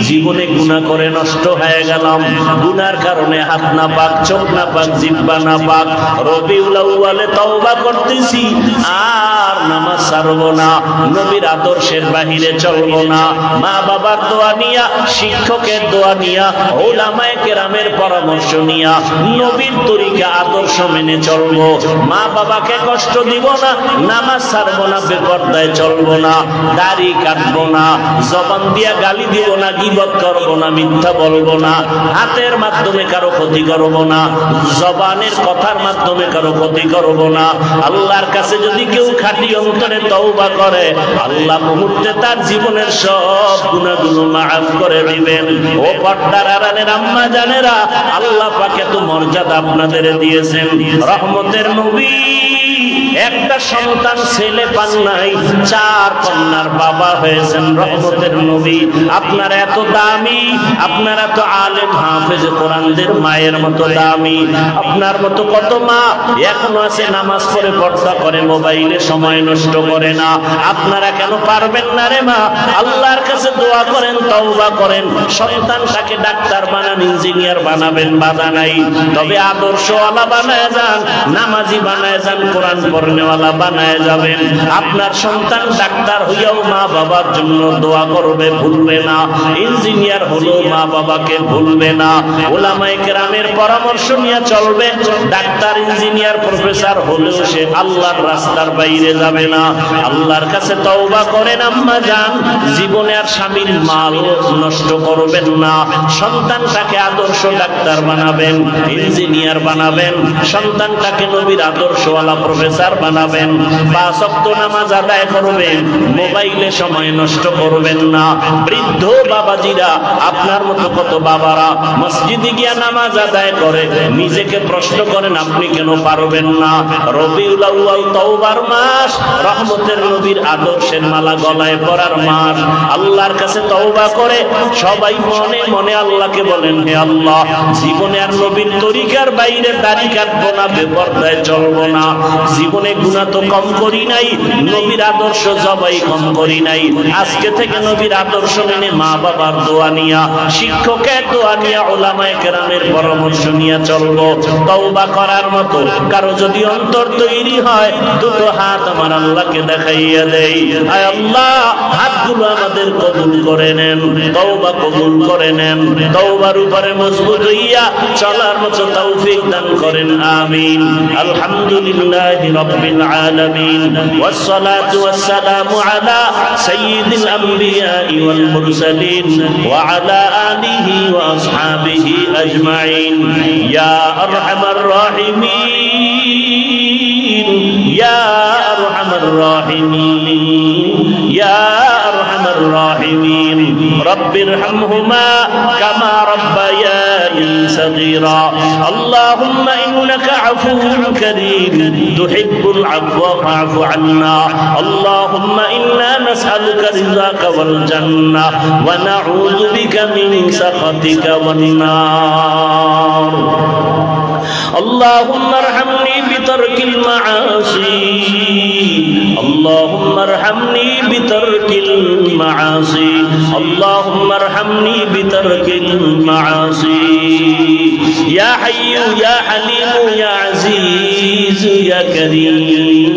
জীবনে গুনাহ করে নষ্ট হয়ে গেলাম, গুনার কারণে হাত না পাক, চোখ না পাক, জিহ্বা না পাক, রবিউল আউয়ালে তওবা করতেছি, আর নামাজ ছাড়বো না, নবীর আদর্শের বাহিরে চলবো না, মা বাবার দোয়া নিয়া, শিক্ষকের দোয়া নিয়া, উলামায়ে কেরামের পরামর্শ নিয়া নবীর তরিকা আদর্শ মেনে চলবো, মা বাবাকে কষ্ট দিব না, নামাজ ছাড়বো না, বেপরদায় চলবো না, দাড়ি কাটবো না, জবান দিয়া গালি দিব না, গীবত করব না, মিথ্যা বলবো না, হাতের মাধ্যমে কারো ক্ষতি করব না, জবানের কথার মাধ্যমে কারো ক্ষতি করব না। আল্লাহর কাছে যদি কেউ খাঁটি অন্তরে তওবা করে, আল্লাহ মুহূর্তে তার জীবনের সব গুনাহগুলো মাফ করে দিবেন। ও পর্দার আড়ালের আম্মা জানেরা, আল্লাহ পাক এত মর্যাদা আপনাদের দিয়েছেন। রহমতের নবী একটা সন্তান ছেলে পান নাই, 4 কন্যার বাবা হয়েছেন রহমতের নবী। আপনারা এত দামি, আপনারা এত আলেম হাফেজ কোরআনদের মায়ের মতো দামি। আপনার মতো কত মা এখনো আছে, নামাজ পড়ে, পর্দা করে, মোবাইলে সময় নষ্ট করে না। আপনারা কেন পারবেন না রে মা? আল্লাহর কাছে দোয়া করেন, তওবা করেন, সন্তানটাকে ডাক্তার বানান, ইঞ্জিনিয়ার বানাবেন, বাধা নাই। তবে আদর্শওয়ালা বানায় যান, নামাজি বানায় যান, কোরআন পড়নেওয়ালা বানায় যাবেন। আপনার সন্তান ডাক্তার হইয়াও মা বাবার জন্য দোয়া করবে, ভুলবে না। ইঞ্জিনিয়ার হলেও মা বাবাকে ভুলবে না। উলামায়ে কেরামের পরামর্শ নিয়ে চলবে। ডাক্তার, ইঞ্জিনিয়ার, প্রফেসর হলেও সে আল্লাহর রাস্তার বাইরে যাবে না। আল্লাহর কাছে তওবা করেন আম্মা জান, জীবনে আর স্বামীর মাল নষ্ট করবেন না। সন্তানটাকে আদর্শ ডাক্তার বানাবেন, ইঞ্জিনিয়ার বানাবেন, সন্তানটাকে নবীর আদর্শওয়ালা প্রফেসর বানাবেন। 5 ওয়াক্ত নামাজ আদায় করবেন, মোবাইলে সময় নষ্ট করবেন না। বৃদ্ধ বাবাজিরা, আপনার মতো কত বাবারা মসজিদে গিয়া নামাজ আদায় করে, নিজেকে প্রশ্ন করেন আপনি কেন পারবেন না? রবিউল আউয়াল তওবার মাস, রহমতের নবীর আদর্শের মালা গলায় পরার মাস। আল্লাহর কাছে তওবা করে সবাই মনে মনে আল্লাহকে বলেন, হে আল্লাহ, জীবনে আর নবীর তরিকার বাইরে দাড়ি কাটবো না, বেপরদায় চলবো না, জীবনে গুনাহ তো কম করি নাই, নবীর আদর্শ জবাই কম করি নাই। আজকে থেকে নবীর আদর্শ মেনে মা বাবার দোয়া নিয়া, শিক্ষকের দোয়া নিয়া, উলামায়ে কেরামের পরামর্শ নিয়ে চলবো। তওবা করার মতো কারো যদি অন্তর তৈরি হয়, দুটো হাত আমার আল্লাহকে দেখাইয়া দেই। আয় আল্লাহ, হাতগুলো আমাদের কবুল করে নেন, তওবা কবুল করে নেন, তওবার উপরে মজবুত হইয়া চলার মতো তৌফিক দান করেন, আমিন। আলহামদুলিল্লাহি রাব্বিল আলামিন, ওয়াসসালাতু ওয়াসসালামু আলা সাইয়্যিদিল আমবিয়া ওয়াল মুরসালিন ওয়া আলা আলিহি ওয়া আসহাবিহি আজমাইন। ইয়া আরহামার রাহিমিন, ইয়া আরহামার রাহিমিন, ইয়া আরহামার রাহিমিন। রব্বিরহামহুমা কামা রাব্বায়ানি সগীরা। আল্লাহুম্মা ইন্নাকা আফুউন কারীম তুহিব্বুল আফওয়া ফা'ফু আন্না। আল্লাহুম্মা ইন্না নাসআলুকা রিযাকা ওয়াল জান্নাহ ওয়া নাউযু বিকা মিন সাখাতিকা ওয়ান নার। اللهم ارحمني بترك المعاصي، اللهم ارحمني بترك المعاصي، اللهم ارحمني بترك المعاصي. يا حي يا حليم يا عزيز يا كريم،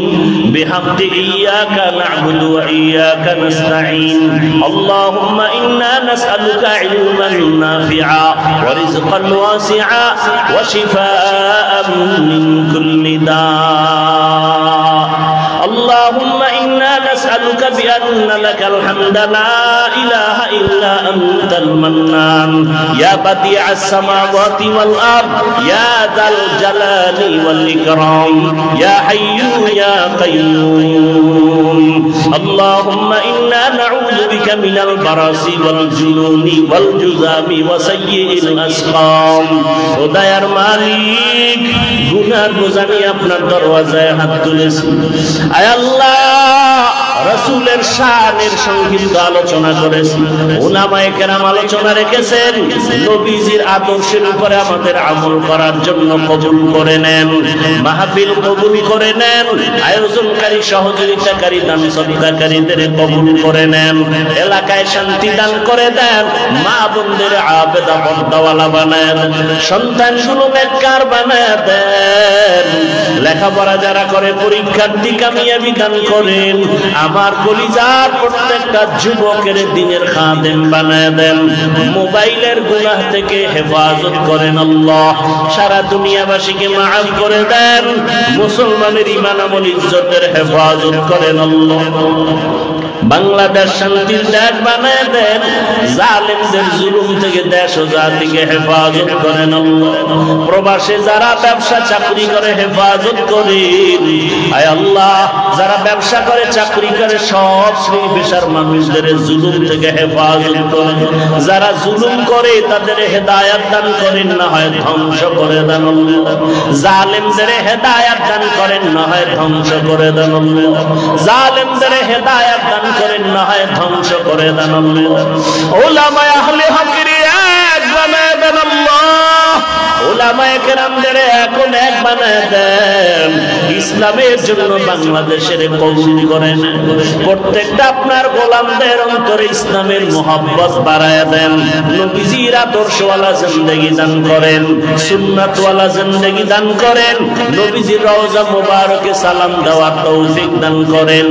بحق إياك نعبد وإياك نستعين. اللهم إنا نسألك علما نافعا ورزقا واسعا وشفاء من كل داء. اللهم إنا نسألك بأن لك الحمد لا إله إلا أنت المنان، يا بديع السماوات والأرض، يا ذا الجلال والإكرام، يا حي يا قيوم. اللهم إنا نعوذ بك من البرص والجنون والجذام وسيء الأسقام. خداير মালিক, গুনার বোঝা নিয়ে আপনার দরওয়াজায় হাত তুলেছি। আয় আল্লাহ, রাসূলের শানের সংক্ষিপ্ত আলোচনা করেছি, উলামায়ে কেরাম আলোচনা রেখেছেন। নবীজির আদর্শের উপরে আমাদের আমল করার জন্য কবুল করে নেন, মাহফিল কবুল করে নেন, আয়োজনকারী, সহযোগিতাকারী, দান সদকাকারীদের কবুল করে নেন, এলাকায় শান্তি দান করে দেন, মা বোনদের আবেদা পর্দাওয়ালা বানায় দেন, সন্তানগুলো নেককার বানায় দেন, লেখাপড়া যারা করে পরীক্ষার্থী কামিয়াবি দান করেন, আমার কলিজার প্রত্যেকটা যুবকের দিনের খাদেম বানায় দেন, মোবাইলের গুনাহ থেকে হেফাজত করেন আল্লাহ, সারা দুনিয়াবাসীকে মাফ করে দেন, মুসলমানের ঈমান আমল ইজ্জতের হেফাজত করেন আল্লাহ। বাংলাদেশ শান্তির দেশ বানায় দেন, জালেমদের জুলুম থেকে দেশ ও জাতিকে হেফাজত করেন আল্লাহ। প্রবাসে যারা ব্যবসা চাকরি করে হেফাজত করেন, আয় আল্লাহ, যারা ব্যবসা করে চাকরি করে সব শ্রেণী পেশার মানুষদের জুলুম থেকে হেফাজত করেন, যারা জুলুম করে তাদের হেদায়েত দান করেন, না হয় ধ্বংস করে দেন আল্লাহ। জালেমদের হেদায়েত দান করেন, না হয় ধ্বংস করে দেন আল্লাহ। জালেমদের হেদায়েত দান করেন, না হয় ধ্বংস করে দেন আল্লাহ। উলামায়ে আহলে হকের এক বানায় দেন আল্লাহ, উলামায়ে কেরামদের এখন এক বানায় দেন, ইসলামের জন্য বাংলাদেশের কবুল করেন। প্রত্যেকটা আপনার গোলামদের অন্তরে ইসলামের মোহাব্বত বাড়ায় দেন, নবীজির আদর্শওয়ালা জিন্দেগি দান করেন, সুন্নাতওয়ালা জিন্দেগি দান করেন, নবীজির রওজা মুবারকে সালাম দেওয়ার তৌফিক দান করেন।